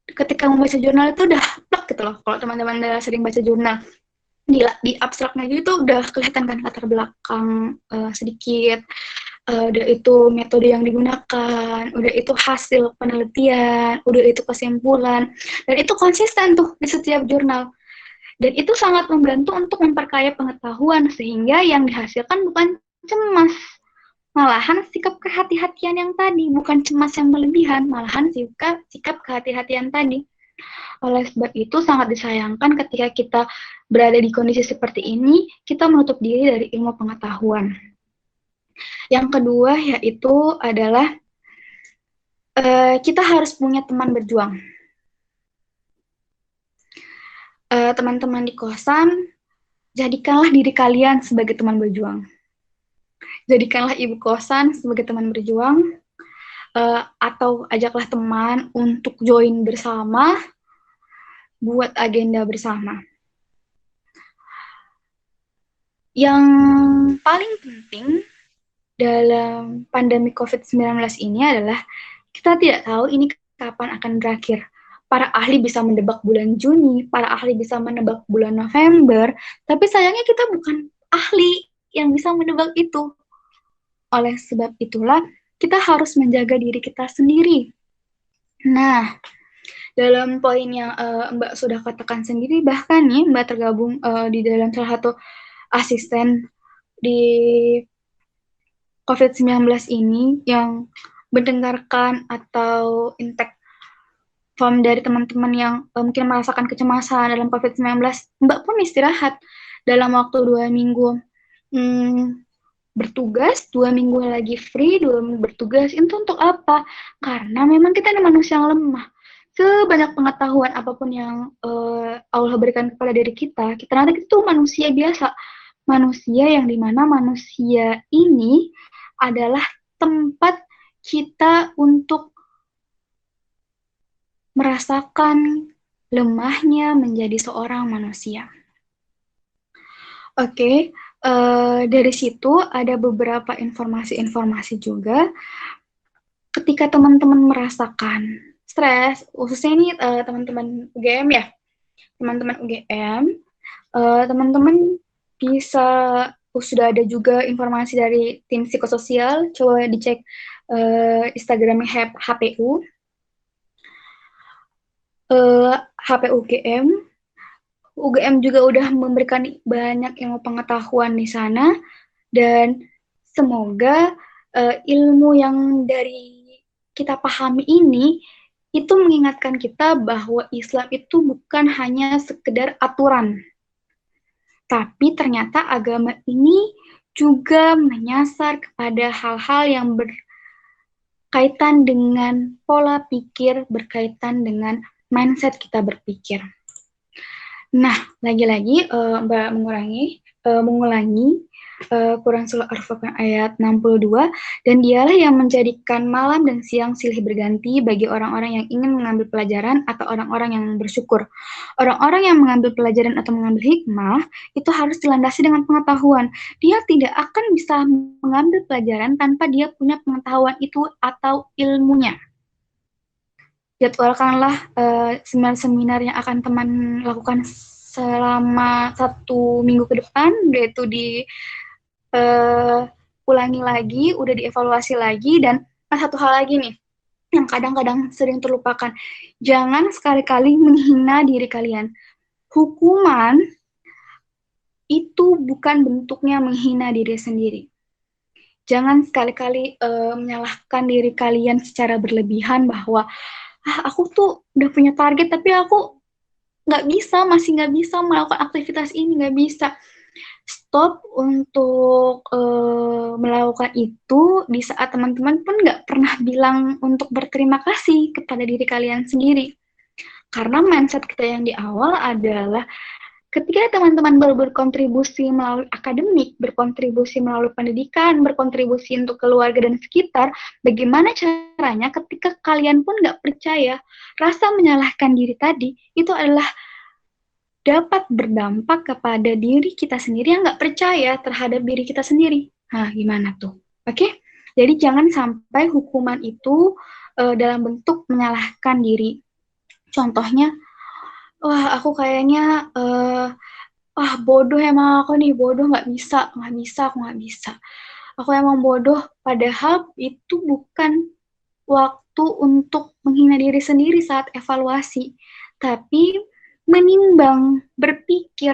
Speaker 1: ketika membaca jurnal itu udah plek gitu loh. Kalau teman-teman udah sering baca jurnal, di abstraknya gitu udah kelihatan kan latar belakang sedikit, udah itu metode yang digunakan, udah itu hasil penelitian, udah itu kesimpulan, dan itu konsisten tuh di setiap jurnal. Dan itu sangat membantu untuk memperkaya pengetahuan, sehingga yang dihasilkan bukan cemas, malahan sikap kehati-hatian yang tadi, bukan cemas yang berlebihan, malahan sikap kehati-hatian tadi. Oleh sebab itu sangat disayangkan ketika kita berada di kondisi seperti ini, kita menutup diri dari ilmu pengetahuan. Yang kedua yaitu adalah kita harus punya teman berjuang. Teman-teman di kosan, jadikanlah diri kalian sebagai teman berjuang. Jadikanlah ibu kosan sebagai teman berjuang, atau ajaklah teman untuk join bersama, buat agenda bersama. Yang paling penting dalam pandemi COVID-19 ini adalah kita tidak tahu ini kapan akan berakhir. Para ahli bisa menebak bulan Juni, para ahli bisa menebak bulan November, tapi sayangnya kita bukan ahli yang bisa menebak itu. Oleh sebab itulah, kita harus menjaga diri kita sendiri. Nah, dalam poin yang Mbak sudah katakan sendiri, bahkan nih Mbak tergabung di dalam salah satu asisten di COVID-19 ini yang mendengarkan atau intake form dari teman-teman yang mungkin merasakan kecemasan dalam COVID-19, Mbak pun istirahat dalam waktu 2 minggu. Bertugas, 2 minggu lagi free, 2 minggu bertugas. Itu untuk apa? Karena memang kita adalah manusia yang lemah. Sebanyak pengetahuan apapun yang Allah berikan kepada diri kita nanti itu manusia biasa. Manusia yang dimana manusia ini adalah tempat kita untuk merasakan lemahnya menjadi seorang manusia. Oke, dari situ ada beberapa informasi-informasi juga. Ketika teman-teman merasakan stres, khususnya ini teman-teman UGM ya, teman-teman UGM, teman-teman bisa, sudah ada juga informasi dari tim psikososial, coba dicek Instagramnya HPU, HPU UGM juga udah memberikan banyak ilmu pengetahuan di sana, dan semoga ilmu yang dari kita pahami ini itu mengingatkan kita bahwa Islam itu bukan hanya sekedar aturan, tapi ternyata agama ini juga menyasar kepada hal-hal yang berkaitan dengan pola pikir, berkaitan dengan mindset kita berpikir. Nah, lagi-lagi Mbak mengulangi Quran Surah Al-Furqan ayat 62, dan dialah yang menjadikan malam dan siang silih berganti bagi orang-orang yang ingin mengambil pelajaran atau orang-orang yang bersyukur. Orang-orang yang mengambil pelajaran atau mengambil hikmah itu harus dilandasi dengan pengetahuan. Dia tidak akan bisa mengambil pelajaran tanpa dia punya pengetahuan itu atau ilmunya. Jadwalkanlah seminar-seminar yang akan teman lakukan selama 1 minggu ke depan, yaitu ulangi lagi, udah dievaluasi lagi. Dan satu hal lagi nih, yang kadang-kadang sering terlupakan, jangan sekali-kali menghina diri kalian. Hukuman itu bukan bentuknya menghina diri sendiri. Jangan sekali-kali menyalahkan diri kalian secara berlebihan bahwa aku tuh udah punya target tapi aku masih nggak bisa melakukan aktivitas ini, nggak bisa. Stop untuk melakukan itu di saat teman-teman pun nggak pernah bilang untuk berterima kasih kepada diri kalian sendiri. Karena mindset kita yang di awal adalah ketika teman-teman baru berkontribusi melalui akademik, berkontribusi melalui pendidikan, berkontribusi untuk keluarga dan sekitar, bagaimana caranya ketika kalian pun nggak percaya, rasa menyalahkan diri tadi itu adalah dapat berdampak kepada diri kita sendiri yang nggak percaya terhadap diri kita sendiri. Nah, gimana tuh? Oke? Jadi jangan sampai hukuman itu dalam bentuk menyalahkan diri. Contohnya, wah aku kayaknya, bodoh emang aku nih, bodoh nggak bisa, aku nggak bisa. Aku emang bodoh, padahal itu bukan waktu untuk menghina diri sendiri saat evaluasi, tapi menimbang, berpikir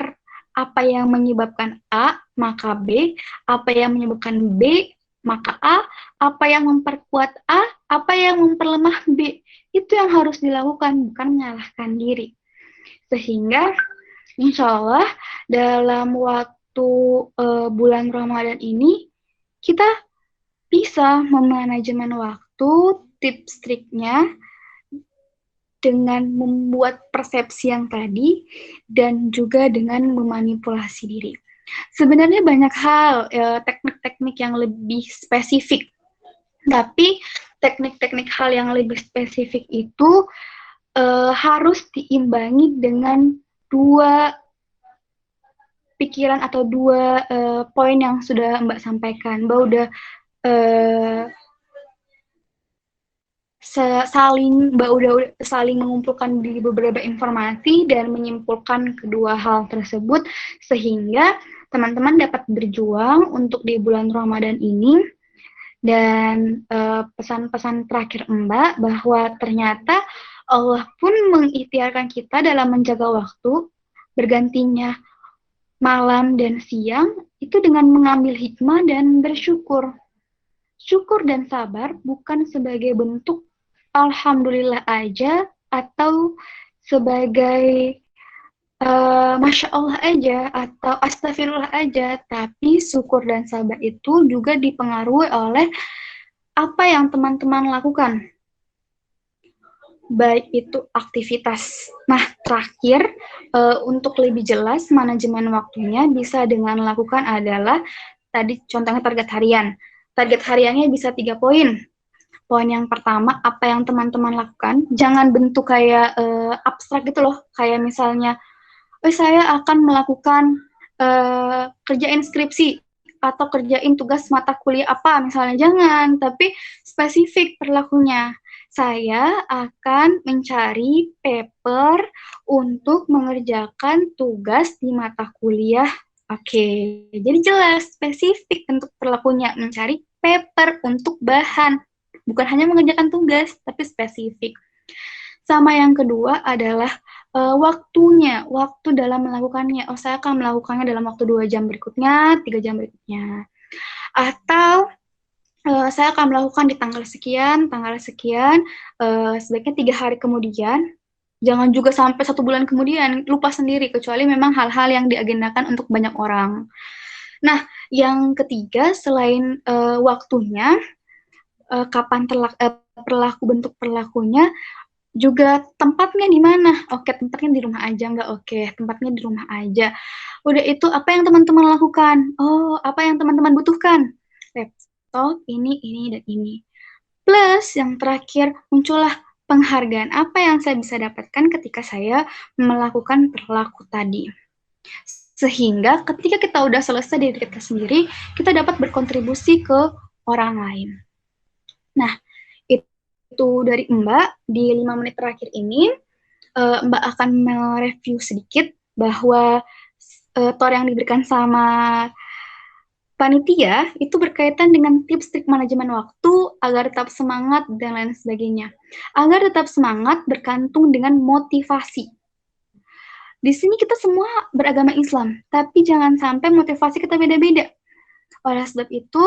Speaker 1: apa yang menyebabkan A, maka B, apa yang menyebabkan B, maka A, apa yang memperkuat A, apa yang memperlemah B. Itu yang harus dilakukan, bukan menyalahkan diri. Sehingga insya Allah dalam waktu bulan Ramadan ini kita bisa memanajemen waktu, tips triknya dengan membuat persepsi yang tadi dan juga dengan memanipulasi diri. Sebenarnya banyak hal, teknik-teknik yang lebih spesifik, tapi teknik-teknik hal yang lebih spesifik itu harus diimbangi dengan dua pikiran atau dua poin yang sudah Mbak sampaikan. Mbak udah Mbak udah saling mengumpulkan di beberapa informasi dan menyimpulkan kedua hal tersebut sehingga teman-teman dapat berjuang untuk di bulan Ramadan ini. Dan pesan-pesan terakhir Mbak bahwa ternyata Allah pun mengikhtiarkan kita dalam menjaga waktu, bergantinya malam dan siang itu dengan mengambil hikmah dan bersyukur. Syukur dan sabar bukan sebagai bentuk alhamdulillah aja atau sebagai Masya Allah aja atau astagfirullah aja, tapi syukur dan sabar itu juga dipengaruhi oleh apa yang teman-teman lakukan, baik itu aktivitas. Nah, terakhir, untuk lebih jelas manajemen waktunya bisa dengan lakukan adalah, tadi contohnya target harian. Target hariannya bisa 3 poin. Poin yang pertama, apa yang teman-teman lakukan, jangan bentuk kayak abstrak gitu loh, kayak misalnya, saya akan melakukan kerjain skripsi atau kerjain tugas mata kuliah apa misalnya, jangan, tapi spesifik perilakunya. Saya akan mencari paper untuk mengerjakan tugas di mata kuliah. Oke, jadi jelas, spesifik untuk perilakunya, mencari paper untuk bahan, bukan hanya mengerjakan tugas, tapi spesifik. Sama yang kedua adalah waktunya, waktu dalam melakukannya. Saya akan melakukannya dalam waktu 2 jam berikutnya, 3 jam berikutnya. Atau saya akan melakukan di tanggal sekian, sebaiknya 3 hari kemudian. Jangan juga sampai 1 bulan kemudian, lupa sendiri, kecuali memang hal-hal yang diagendakan untuk banyak orang. Nah, yang ketiga, selain waktunya, kapan bentuk perilakunya, juga tempatnya di mana. Oke, tempatnya di rumah aja nggak? Oke, tempatnya di rumah aja. Udah itu, apa yang teman-teman lakukan? Oh, apa yang teman-teman butuhkan? Laptop, ini, dan ini. Plus, yang terakhir, muncullah penghargaan apa yang saya bisa dapatkan ketika saya melakukan perilaku tadi. Sehingga ketika kita udah selesai dari kita sendiri, kita dapat berkontribusi ke orang lain. Nah, itu dari Mbak. Di 5 menit terakhir ini, Mbak akan mereview sedikit bahwa TOR yang diberikan sama panitia itu berkaitan dengan tips trik manajemen waktu agar tetap semangat dan lain sebagainya. Agar tetap semangat bergantung dengan motivasi. Di sini kita semua beragama Islam, tapi jangan sampai motivasi kita beda-beda. Oleh sebab itu,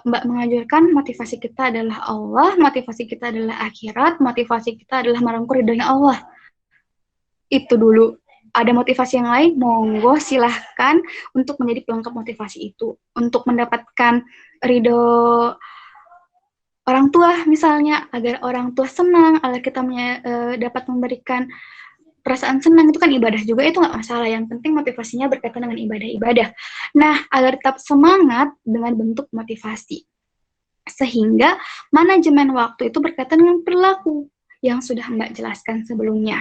Speaker 1: Mbak mengajarkan motivasi kita adalah Allah, motivasi kita adalah akhirat, motivasi kita adalah merangkul ridhonya Allah. Itu dulu. Ada motivasi yang lain, monggo silahkan untuk menjadi pelengkap motivasi itu. Untuk mendapatkan ridho orang tua misalnya, agar orang tua senang, agar kita dapat memberikan perasaan senang, itu kan ibadah juga, itu nggak masalah. Yang penting motivasinya berkaitan dengan ibadah-ibadah. Nah, agar tetap semangat dengan bentuk motivasi. Sehingga manajemen waktu itu berkaitan dengan perilaku yang sudah Mbak jelaskan sebelumnya.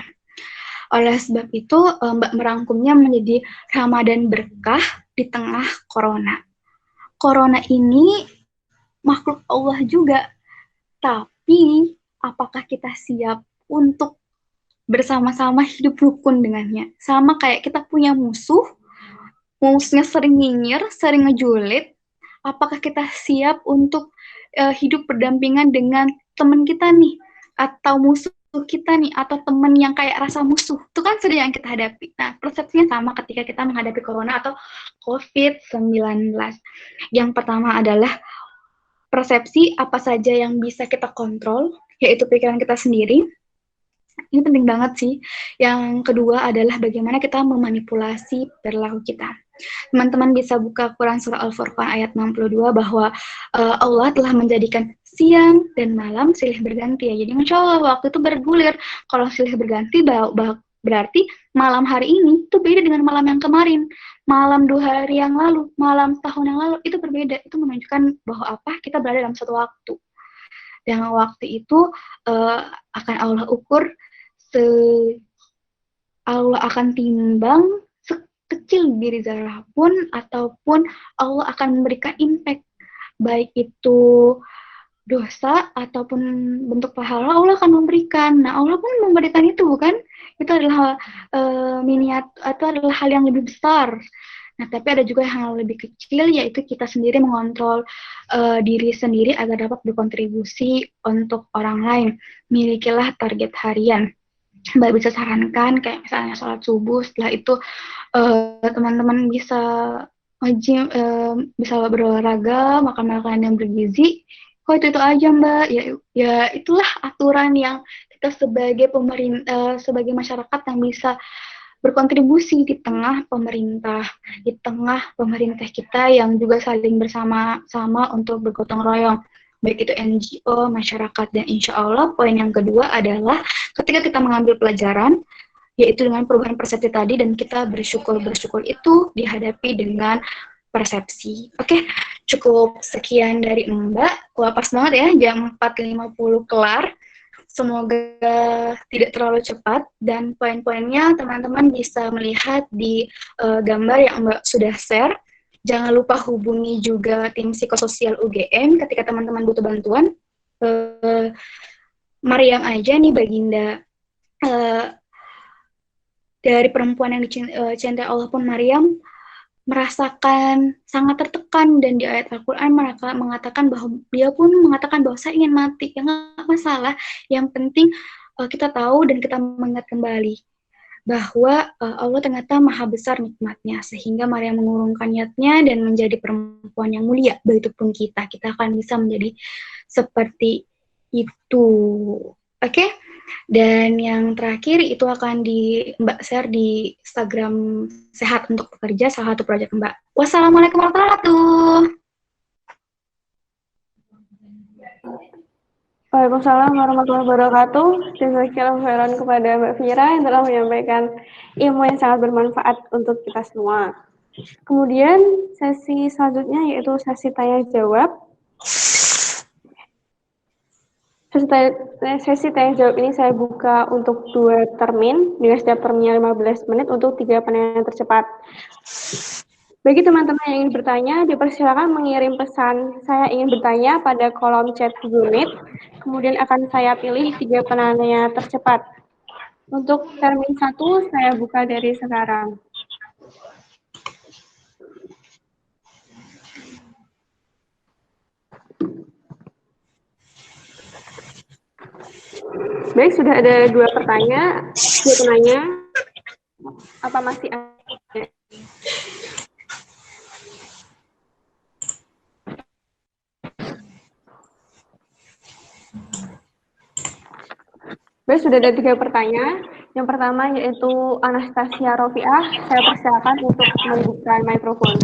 Speaker 1: Oleh sebab itu, Mbak merangkumnya menjadi Ramadan berkah di tengah corona. Corona ini makhluk Allah juga, tapi apakah kita siap untuk bersama-sama hidup rukun dengannya? Sama kayak kita punya musuhnya sering nyinyir, sering ngejulit, apakah kita siap untuk hidup berdampingan dengan teman kita nih, atau musuh kita nih, atau teman yang kayak rasa musuh, itu kan sudah yang kita hadapi. Nah, persepsinya sama ketika kita menghadapi corona atau COVID-19. Yang pertama adalah persepsi apa saja yang bisa kita kontrol, yaitu pikiran kita sendiri. Ini penting banget sih. Yang kedua adalah bagaimana kita memanipulasi perilaku kita. Teman-teman bisa buka Quran Surah Al-Furqan ayat 62 bahwa Allah telah menjadikan siang dan malam silih berganti ya. Jadi Masya Allah waktu itu bergulir. Kalau silih berganti berarti malam hari ini itu beda dengan malam yang kemarin. Malam 2 hari yang lalu, malam tahun yang lalu itu berbeda. Itu menunjukkan bahwa kita berada dalam satu waktu. Dan waktu itu akan Allah ukur, Allah akan timbang kecil diri zarah pun, ataupun Allah akan memberikan impact, baik itu dosa ataupun bentuk pahala, Allah akan memberikan. Nah, Allah pun memberikan itu, bukan? Itu adalah itu adalah hal yang lebih besar. Nah, tapi ada juga hal lebih kecil, yaitu kita sendiri mengontrol diri sendiri agar dapat berkontribusi untuk orang lain. Milikilah target harian. Mbak bisa sarankan kayak misalnya sholat subuh, setelah itu teman-teman bisa bisa berolahraga, makan makanan yang bergizi. Kok itu aja Mbak? Ya itulah aturan yang kita sebagai sebagai masyarakat yang bisa berkontribusi di tengah pemerintah kita yang juga saling bersama-sama untuk bergotong royong, baik itu NGO, masyarakat, dan insya Allah poin yang kedua adalah ketika kita mengambil pelajaran, yaitu dengan perubahan persepsi tadi, dan kita bersyukur itu dihadapi dengan persepsi. Oke, cukup sekian dari Mbak. Wah, pas banget ya, jam 4.50 kelar. Semoga tidak terlalu cepat, dan poin-poinnya teman-teman bisa melihat di gambar yang Mbak sudah share. Jangan lupa hubungi juga tim psikososial UGM ketika teman-teman butuh bantuan. Mariam aja nih Baginda dari perempuan yang dicintai Allah pun, Maryam merasakan sangat tertekan, dan di ayat Al-Quran mengatakan bahwa dia pun mengatakan bahwa saya ingin mati. Ya nggak masalah, yang penting kita tahu dan kita mengingat kembali bahwa Allah ternyata maha besar nikmatnya, sehingga Maryam mengurungkan niatnya dan menjadi perempuan yang mulia. Begitupun kita akan bisa menjadi seperti itu. Oke? Dan yang terakhir itu akan Mbak share di Instagram Sehat untuk Pekerja, salah satu proyek Mbak. Wassalamualaikum warahmatullahi wabarakatuh.
Speaker 2: Waalaikumsalam warahmatullahi wabarakatuh. Jazakallahu khairan kepada Mbak Fira yang telah menyampaikan ilmu yang sangat bermanfaat untuk kita semua. Kemudian sesi selanjutnya yaitu sesi tanya jawab. Sesi tanya jawab ini saya buka untuk 2 termin, dengan setiap terminnya 15 menit untuk 3 pertanyaan tercepat. Bagi teman-teman yang ingin bertanya, dipersilakan mengirim pesan "saya ingin bertanya" pada kolom chat Google Meet, kemudian akan saya pilih 3 penanya tercepat. Untuk termin 1, saya buka dari sekarang. Baik, sudah ada 2 penanya. Apa masih ada? Baik, sudah ada 3 pertanyaan. Yang pertama yaitu Anastasia Rofiah. Saya persilakan untuk membuka mikrofon.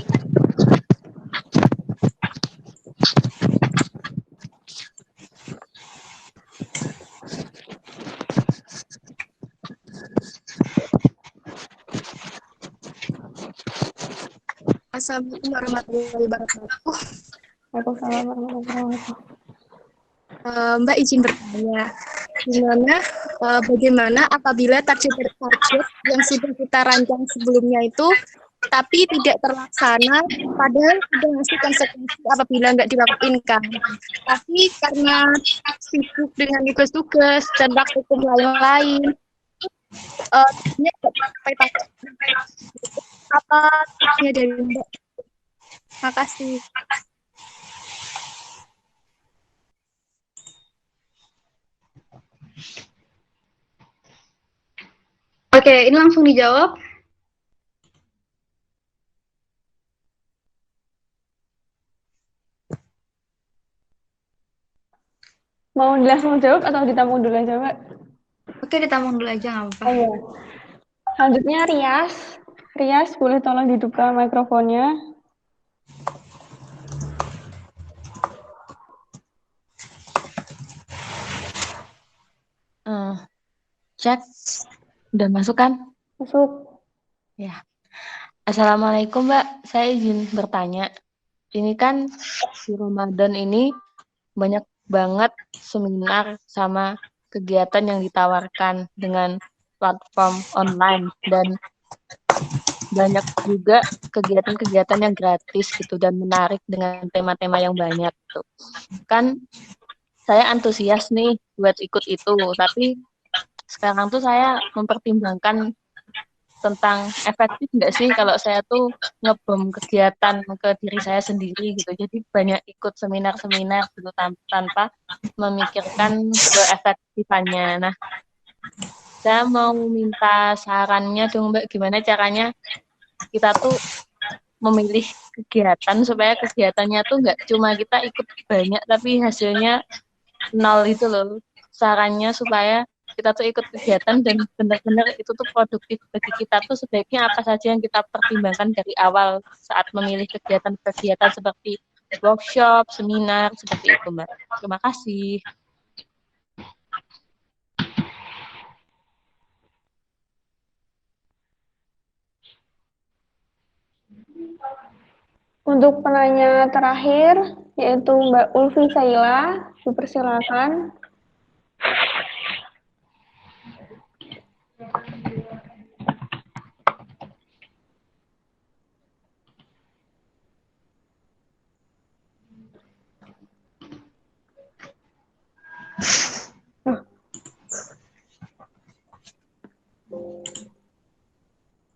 Speaker 3: Assalamualaikum warahmatullahi wabarakatuh.
Speaker 2: Waalaikumsalam warahmatullahi wabarakatuh.
Speaker 3: Mbak izin bertanya, bagaimana apabila target yang sudah kita rancang sebelumnya itu tapi tidak terlaksana, padahal sudah ngasih konsekuensi apabila nggak dilakukan kan. Tapi karena sibuk dengan tugas-tugas dan praktikum lain-lain, nggak sampai apa tipsnya dari Mbak? Makasih.
Speaker 1: Oke, ini langsung dijawab.
Speaker 2: Mau langsung jawab atau ditampung dulu aja, Mbak?
Speaker 1: Oke, ditampung dulu aja, nggak apa-apa.
Speaker 2: Oh, iya. Selanjutnya Rias. Rias, boleh tolong dibuka mikrofonnya.
Speaker 4: Cek, udah masuk kan?
Speaker 2: Masuk.
Speaker 4: Ya. Assalamualaikum Mbak, saya izin bertanya. Ini kan di Ramadan ini banyak banget seminar sama kegiatan yang ditawarkan dengan platform online dan banyak juga kegiatan-kegiatan yang gratis gitu dan menarik dengan tema-tema yang banyak gitu. Kan saya antusias nih buat ikut itu, tapi sekarang tuh saya mempertimbangkan tentang efektif nggak sih kalau saya tuh ngebom kegiatan ke diri saya sendiri gitu. Jadi banyak ikut seminar-seminar gitu tanpa memikirkan keefektifannya. Nah, saya mau minta sarannya dong Mbak, gimana caranya kita tuh memilih kegiatan supaya kegiatannya tuh nggak cuma kita ikut banyak tapi hasilnya nol itu loh. Sarannya supaya kita tuh ikut kegiatan dan benar-benar itu tuh produktif bagi kita tuh sebaiknya apa saja yang kita pertimbangkan dari awal saat memilih kegiatan-kegiatan seperti workshop, seminar, seperti itu Mbak. Terima kasih.
Speaker 2: Untuk penanya terakhir, yaitu Mbak Ulfi Saila, dipersilakan.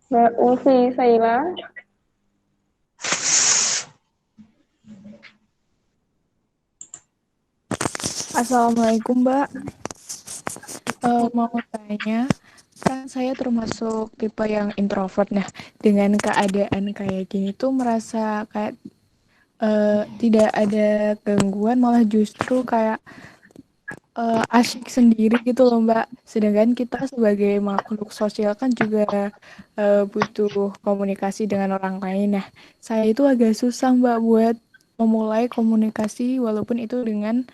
Speaker 2: Mbak Ulfi Saila.
Speaker 5: Assalamualaikum Mbak, mau tanya, kan saya termasuk tipe yang introvert. Nah, dengan keadaan kayak gini tuh merasa kayak tidak ada gangguan, malah justru kayak asyik sendiri gitu loh Mbak. Sedangkan kita sebagai makhluk sosial kan juga butuh komunikasi dengan orang lain. Nah, saya itu agak susah Mbak buat memulai komunikasi walaupun itu dengan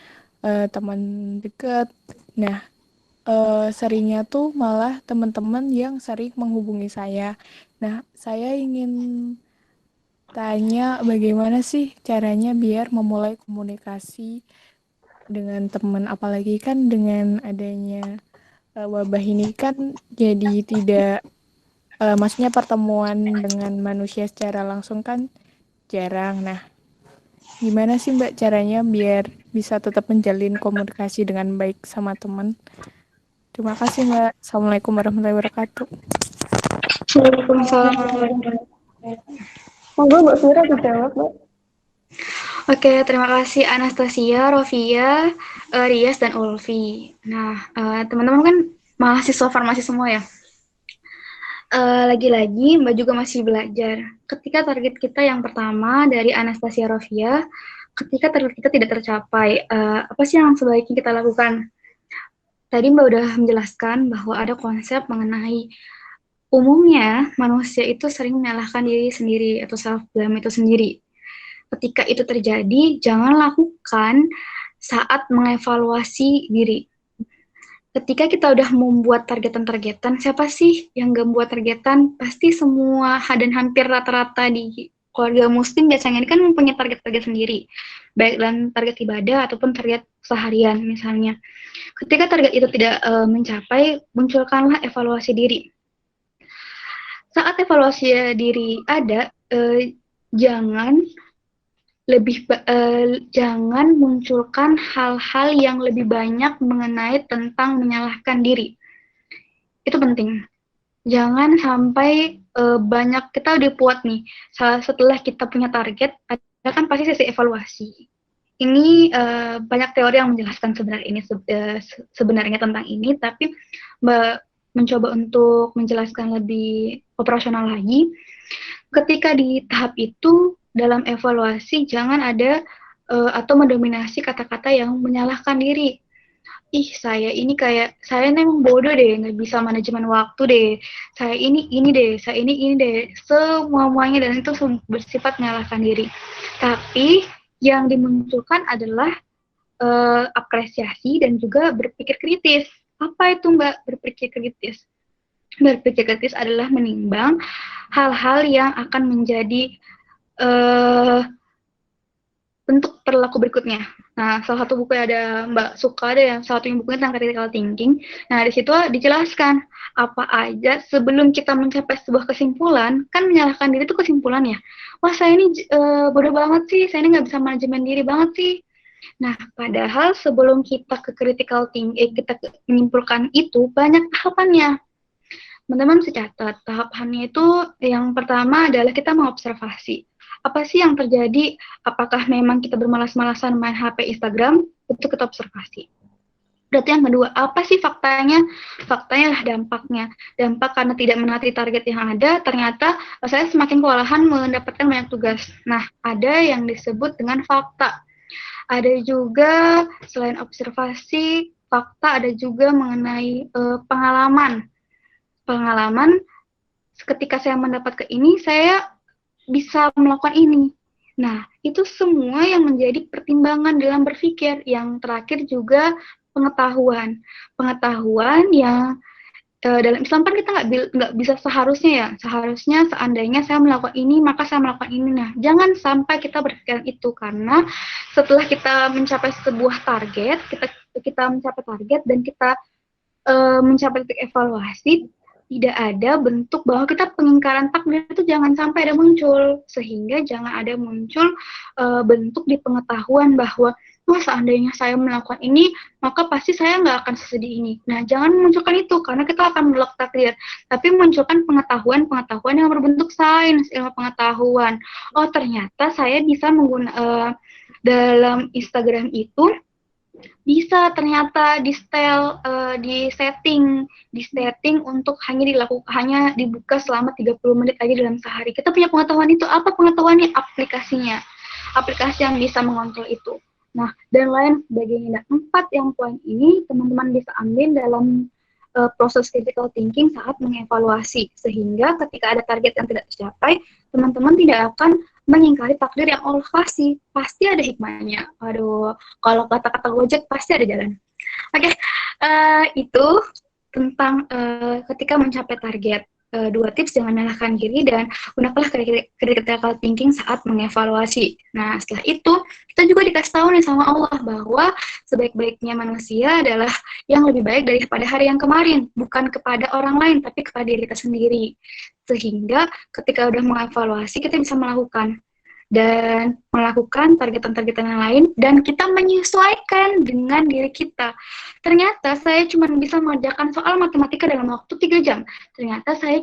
Speaker 5: teman dekat. Nah, seringnya tuh malah teman-teman yang sering menghubungi saya. Nah, saya ingin tanya bagaimana sih caranya biar memulai komunikasi dengan teman, apalagi kan dengan adanya wabah ini kan jadi tidak, maksudnya pertemuan dengan manusia secara langsung kan jarang. Nah, gimana sih Mbak caranya biar bisa tetap menjalin komunikasi dengan baik sama teman? Terima kasih Mbak. Assalamualaikum warahmatullahi wabarakatuh.
Speaker 1: Waalaikumsalam.
Speaker 2: Monggo Mbak Fira dijawab, Mbak.
Speaker 1: Oke, terima kasih Anastasia, Rofia, Rias, dan Ulfi. Nah, teman-teman kan mahasiswa farmasi semua ya. Lagi-lagi Mbak juga masih belajar. Ketika target kita yang pertama dari Anastasia Rofia, ketika target kita tidak tercapai, apa sih yang sebaiknya kita lakukan? tadi Mbak udah menjelaskan bahwa ada konsep mengenai umumnya manusia itu sering menyalahkan diri sendiri atau self-blame itu sendiri. Ketika itu terjadi, jangan lakukan saat mengevaluasi diri. Ketika kita udah membuat targetan-targetan, siapa sih yang gak membuat targetan? Pasti semua dan hampir rata-rata di keluarga muslim biasanya ini kan mempunyai target-target sendiri, baik dalam target ibadah ataupun target seharian misalnya. Ketika target itu tidak mencapai, munculkanlah evaluasi diri. Saat evaluasi diri ada, jangan munculkan hal-hal yang lebih banyak mengenai tentang menyalahkan diri. Itu penting. Jangan sampai banyak, kita udah puas nih, setelah kita punya target, ada kan pasti sesi evaluasi. Ini banyak teori yang menjelaskan sebenarnya tentang ini, tapi mencoba untuk menjelaskan lebih operasional lagi. Ketika di tahap itu, dalam evaluasi jangan ada atau mendominasi kata-kata yang menyalahkan diri. Ih, saya memang bodoh deh, nggak bisa manajemen waktu deh. Saya ini deh, saya ini deh. Semuanya dan itu bersifat menyalahkan diri. Tapi yang dimunculkan adalah apresiasi dan juga berpikir kritis. Apa itu Mbak berpikir kritis? Berpikir kritis adalah menimbang hal-hal yang akan menjadi bentuk perilaku berikutnya. Nah, salah satu buku ada Mbak Suka ada yang salah satu bukunya tentang critical thinking. Nah, di situ dijelaskan apa aja sebelum kita mencapai sebuah kesimpulan, kan menyalahkan diri itu kesimpulan ya. Wah, saya ini bodoh banget sih, saya ini nggak bisa manajemen diri banget sih. Nah, padahal sebelum kita ke critical thinking, kita menyimpulkan itu banyak tahapannya. Teman-teman catat, tahapannya itu yang pertama adalah kita mengobservasi. Apa sih yang terjadi? Apakah memang kita bermalas-malasan main HP Instagram? Itu kita observasi. Berarti yang kedua, apa sih faktanya? Faktanya adalah dampaknya. Dampak karena tidak menati target yang ada, ternyata saya semakin kewalahan mendapatkan banyak tugas. Nah, ada yang disebut dengan fakta. Ada juga, selain observasi, fakta ada juga mengenai pengalaman. Pengalaman, ketika saya mendapat ke ini, saya bisa melakukan ini. Nah, itu semua yang menjadi pertimbangan dalam berpikir. Yang terakhir juga pengetahuan. Pengetahuan yang dalam Islam kan kita nggak bisa seharusnya ya. Seharusnya seandainya saya melakukan ini, maka saya melakukan ini. Nah, jangan sampai kita berpikiran itu. Karena setelah kita mencapai sebuah target, kita mencapai target dan kita mencapai titik evaluasi, tidak ada bentuk bahwa kita pengingkaran takdir itu jangan sampai ada muncul, sehingga jangan ada muncul bentuk di pengetahuan bahwa seandainya saya melakukan ini maka pasti saya nggak akan sesedih ini. Nah, jangan munculkan itu karena kita akan menolak takdir, tapi munculkan pengetahuan yang berbentuk sains, ilmu pengetahuan. Oh, ternyata saya bisa menggunakan dalam Instagram itu bisa ternyata di setting untuk hanya dibuka selama 30 menit aja dalam sehari. Kita punya pengetahuan itu. Apa pengetahuannya? Aplikasinya. Aplikasi yang bisa mengontrol itu. Nah, dan lain sebagainya. Nah, 4 yang poin ini teman-teman bisa ambil dalam proses critical thinking saat mengevaluasi. Sehingga ketika ada target yang tidak tercapai, teman-teman tidak akan mengingkari takdir yang Allah kasih. Pasti ada hikmahnya. Aduh, kalau kata-kata Gojek pasti ada jalan. Oke, itu tentang ketika mencapai target. 2 tips, jangan menyalahkan diri dan gunakanlah critical thinking saat mengevaluasi. Nah, setelah itu kita juga dikasih tahu nih sama Allah bahwa sebaik-baiknya manusia adalah yang lebih baik daripada hari yang kemarin, bukan kepada orang lain tapi kepada diri kita sendiri. Sehingga ketika udah mengevaluasi kita bisa melakukan targetan-targetan yang lain dan kita menyesuaikan dengan diri kita. Ternyata saya cuma bisa mengerjakan soal matematika dalam waktu 3 jam. Ternyata saya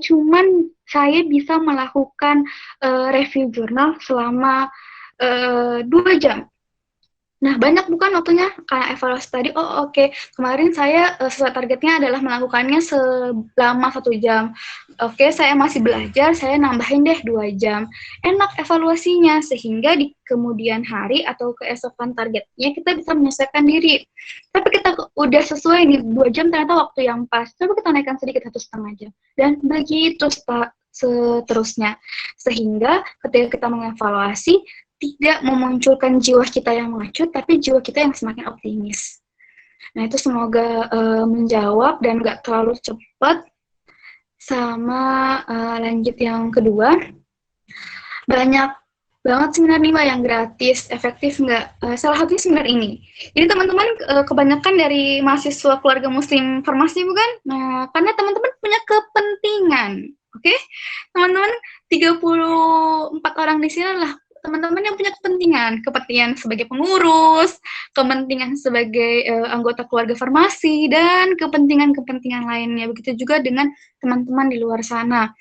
Speaker 1: bisa melakukan review jurnal selama 2 jam. Nah, banyak bukan waktunya kayak evaluasi tadi, oh oke, kemarin saya sesuai targetnya adalah melakukannya selama 1 jam. Oke, saya masih belajar, saya nambahin deh 2 jam. Enak evaluasinya, sehingga di kemudian hari atau keesokan targetnya kita bisa menyesuaikan diri. Tapi kita udah sesuai nih, 2 jam ternyata waktu yang pas, coba kita naikkan sedikit 1,5 jam. Dan begitu seterusnya. Sehingga ketika kita mengevaluasi, tidak memunculkan jiwa kita yang mengecut, tapi jiwa kita yang semakin optimis. Nah, itu semoga menjawab dan nggak terlalu cepat. Sama lanjut yang kedua, banyak banget seminar nih Mbak yang gratis, efektif nggak? Salah satunya seminar ini. Jadi teman-teman kebanyakan dari mahasiswa keluarga muslim farmasi bukan? Nah, karena teman-teman punya kepentingan. Oke? Teman-teman 34 orang di sini adalah teman-teman yang punya kepentingan sebagai pengurus, kepentingan sebagai anggota keluarga farmasi, dan kepentingan-kepentingan lainnya. Begitu juga dengan teman-teman di luar sana.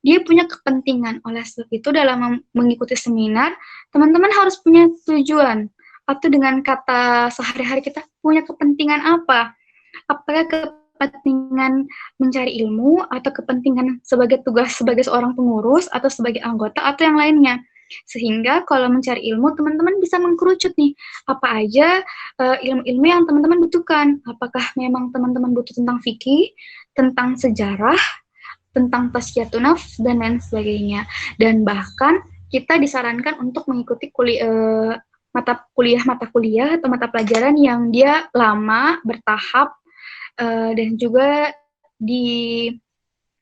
Speaker 1: Dia punya kepentingan. Oleh sebab itu, dalam mengikuti seminar, teman-teman harus punya tujuan. Atau dengan kata sehari-hari kita, punya kepentingan apa? Apakah kepentingan mencari ilmu, atau kepentingan sebagai tugas sebagai seorang pengurus, atau sebagai anggota, atau yang lainnya. Sehingga kalau mencari ilmu, teman-teman bisa mengkerucut nih, apa aja ilmu-ilmu yang teman-teman butuhkan. Apakah memang teman-teman butuh tentang fikih, tentang sejarah, tentang tasfiyatun nafs, dan lain sebagainya. Dan bahkan kita disarankan untuk mengikuti mata kuliah atau mata pelajaran yang dia lama, bertahap, dan juga di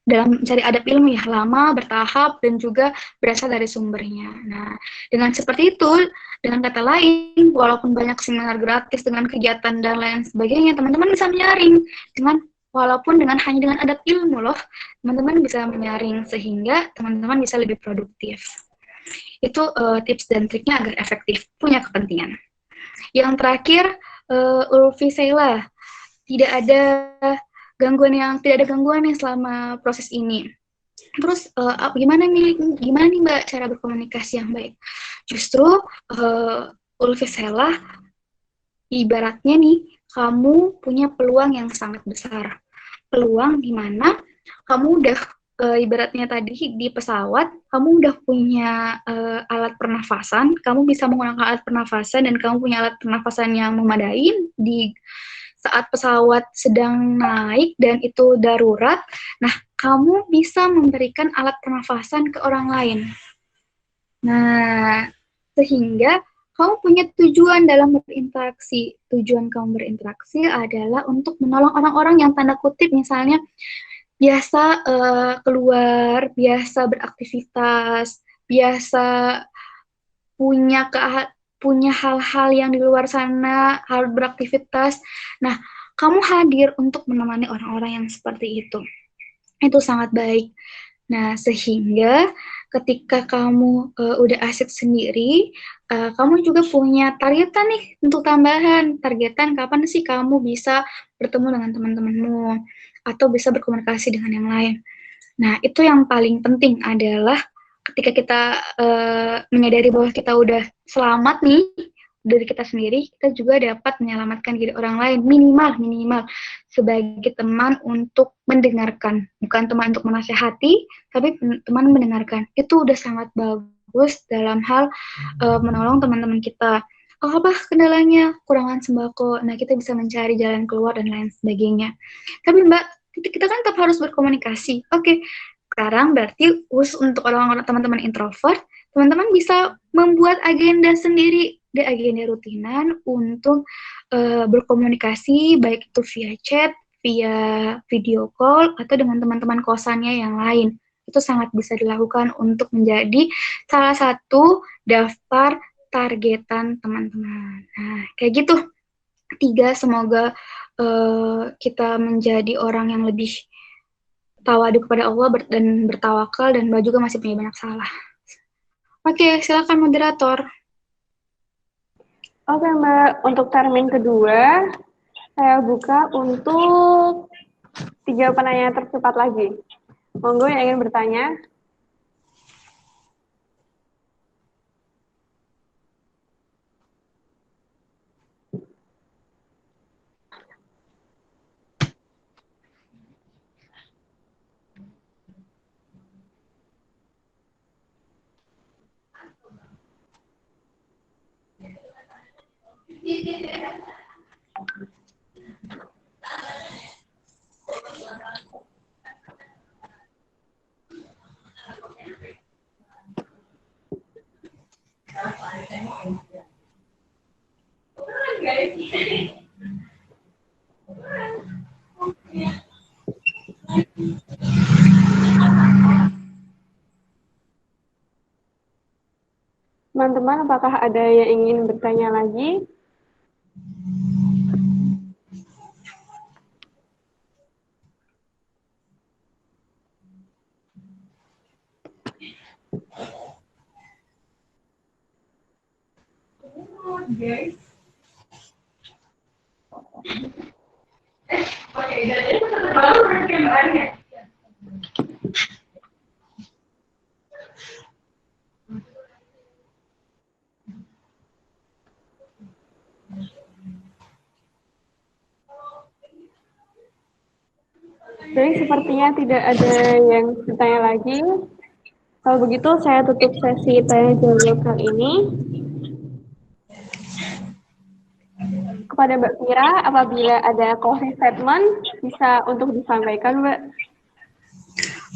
Speaker 1: dalam mencari adab ilmu ya, lama, bertahap, dan juga berasal dari sumbernya. Nah, dengan seperti itu, dengan kata lain, walaupun banyak seminar gratis dengan kegiatan dan lain sebagainya, teman-teman bisa menyaring walaupun hanya dengan adab ilmu loh, teman-teman bisa menyaring sehingga teman-teman bisa lebih produktif. Itu tips dan triknya agar efektif, punya kepentingan. Yang terakhir, Ulfi Sheila, tidak ada gangguan nih selama proses ini. Terus gimana nih Mbak cara berkomunikasi yang baik? Justru Ulfi Sheila, ibaratnya nih kamu punya peluang yang sangat besar. Peluang di mana kamu udah ibaratnya tadi di pesawat, kamu udah punya alat pernafasan, kamu bisa menggunakan alat pernafasan dan kamu punya alat pernafasan yang memadai di saat pesawat sedang naik dan itu darurat. Nah, kamu bisa memberikan alat pernafasan ke orang lain. Nah, sehingga kamu punya tujuan dalam berinteraksi. Tujuan kamu berinteraksi adalah untuk menolong orang-orang yang tanda kutip misalnya biasa keluar, biasa beraktivitas, biasa punya hal-hal yang di luar sana, harus beraktivitas. Nah, kamu hadir untuk menemani orang-orang yang seperti itu. Itu sangat baik. Nah, sehingga ketika kamu udah asik sendiri, kamu juga punya targetan nih untuk tambahan. Targetan kapan sih kamu bisa bertemu dengan teman-temanmu atau bisa berkomunikasi dengan yang lain. Nah, itu yang paling penting adalah ketika kita menyadari bahwa kita udah selamat nih dari kita sendiri, kita juga dapat menyelamatkan diri orang lain, minimal sebagai teman untuk mendengarkan, bukan teman untuk menasehati, tapi teman mendengarkan. Itu udah sangat bagus dalam hal menolong teman-teman kita. Oh, apa kendalanya? Kurangan sembako. Nah, kita bisa mencari jalan keluar dan lain sebagainya. Tapi Mbak, kita kan tetap harus berkomunikasi. Oke, sekarang berarti khusus untuk orang-orang teman-teman introvert, teman-teman bisa membuat agenda sendiri, agenda rutinan untuk berkomunikasi, baik itu via chat, via video call, atau dengan teman-teman kosannya yang lain. Itu sangat bisa dilakukan untuk menjadi salah satu daftar targetan teman-teman. Nah, kayak gitu. 3, semoga kita menjadi orang yang lebih tawadu kepada Allah dan bertawakal, dan Mbak juga masih punya banyak salah. Oke, silakan moderator.
Speaker 2: Oke Mbak, untuk termin kedua, saya buka untuk 3 penanya tercepat lagi. Monggo yang ingin bertanya. Teman-teman, apakah ada yang ingin bertanya lagi? Jadi sepertinya tidak ada yang bertanya lagi. Kalau begitu saya tutup sesi tanya jawab kali ini. Kepada Mbak Fira, apabila ada closing statement, bisa untuk disampaikan, Mbak.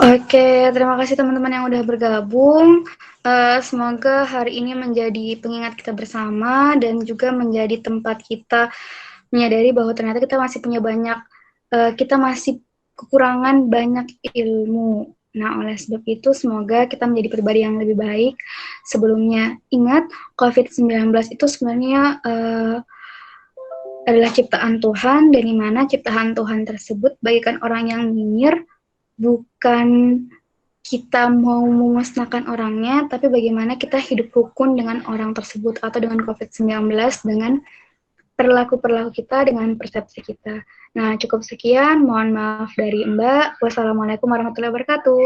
Speaker 1: Oke, terima kasih teman-teman yang udah bergabung. Semoga hari ini menjadi pengingat kita bersama dan juga menjadi tempat kita menyadari bahwa ternyata kita masih punya banyak, kita masih kekurangan banyak ilmu. Nah, oleh sebab itu semoga kita menjadi pribadi yang lebih baik. Sebelumnya, ingat COVID-19 itu sebenarnya adalah ciptaan Tuhan, dan di mana ciptaan Tuhan tersebut bagaikan orang yang nyinyir, bukan kita mau memusnahkan orangnya, tapi bagaimana kita hidup rukun dengan orang tersebut atau dengan COVID-19 dengan perilaku-perilaku kita, dengan persepsi kita. Nah, cukup sekian. Mohon maaf dari Mbak. Wassalamualaikum warahmatullahi wabarakatuh.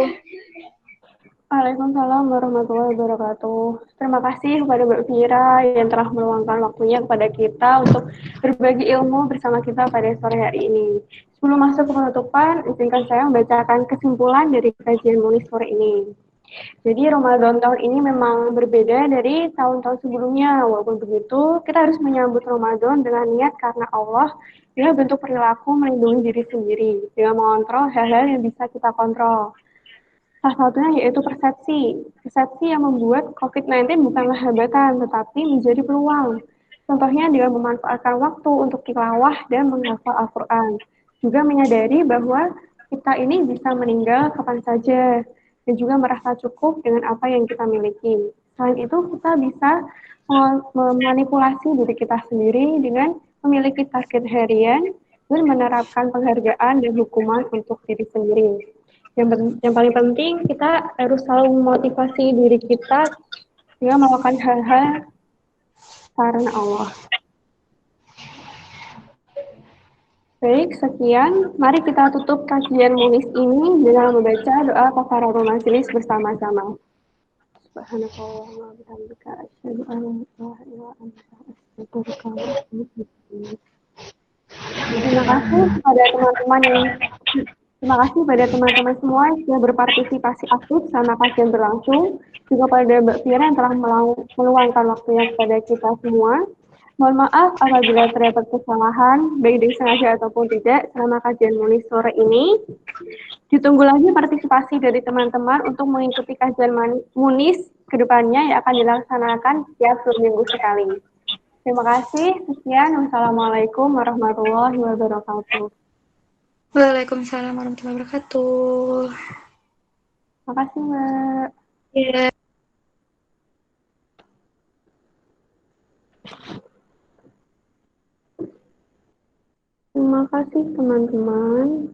Speaker 2: Waalaikumsalam warahmatullahi wabarakatuh. Terima kasih kepada Mbak Fira yang telah meluangkan waktunya kepada kita untuk berbagi ilmu bersama kita pada sore hari ini. Sebelum masuk ke penutupan, izinkan saya membacakan kesimpulan dari kajian Munis sore ini. Jadi Ramadan tahun ini memang berbeda dari tahun-tahun sebelumnya. Walaupun begitu, kita harus menyambut Ramadan dengan niat karena Allah dengan bentuk perilaku melindungi diri sendiri, dengan mengontrol hal-hal yang bisa kita kontrol. Salah satunya yaitu persepsi. Persepsi yang membuat COVID-19 bukanlah hambatan, tetapi menjadi peluang. Contohnya dengan memanfaatkan waktu untuk tilawah dan menghafal Al-Quran. Juga menyadari bahwa kita ini bisa meninggal kapan saja, dan juga merasa cukup dengan apa yang kita miliki. Selain itu, kita bisa memanipulasi diri kita sendiri dengan memiliki target harian dan menerapkan penghargaan dan hukuman untuk diri sendiri. Yang paling penting, kita harus selalu memotivasi diri kita dengan melakukan hal-hal karena Allah. Baik, sekian. Mari kita tutup kajian Munis ini dengan membaca doa kafaratul majelis bersama-sama. Subhanakallahumma wa bihamdika asyhadu an la ilaha illa anta astaghfiruka wa atubu ilaik. Terima kasih kepada teman-teman yang Terima kasih pada teman-teman semua yang sudah berpartisipasi aktif selama kajian berlangsung, juga pada Mbak Fira yang telah meluangkan waktunya kepada kita semua. Mohon maaf apabila terdapat kesalahan, baik dari sengaja ataupun tidak, selama kajian Munis sore ini. Ditunggu lagi partisipasi dari teman-teman untuk mengikuti kajian Munis ke depannya yang akan dilaksanakan setiap 2 minggu sekali. Terima kasih. Sekian. Wassalamualaikum warahmatullahi wabarakatuh.
Speaker 1: Waalaikumsalam warahmatullahi wabarakatuh.
Speaker 2: Terima kasih, Mbak.
Speaker 1: Yeah.
Speaker 2: Terima kasih, teman-teman.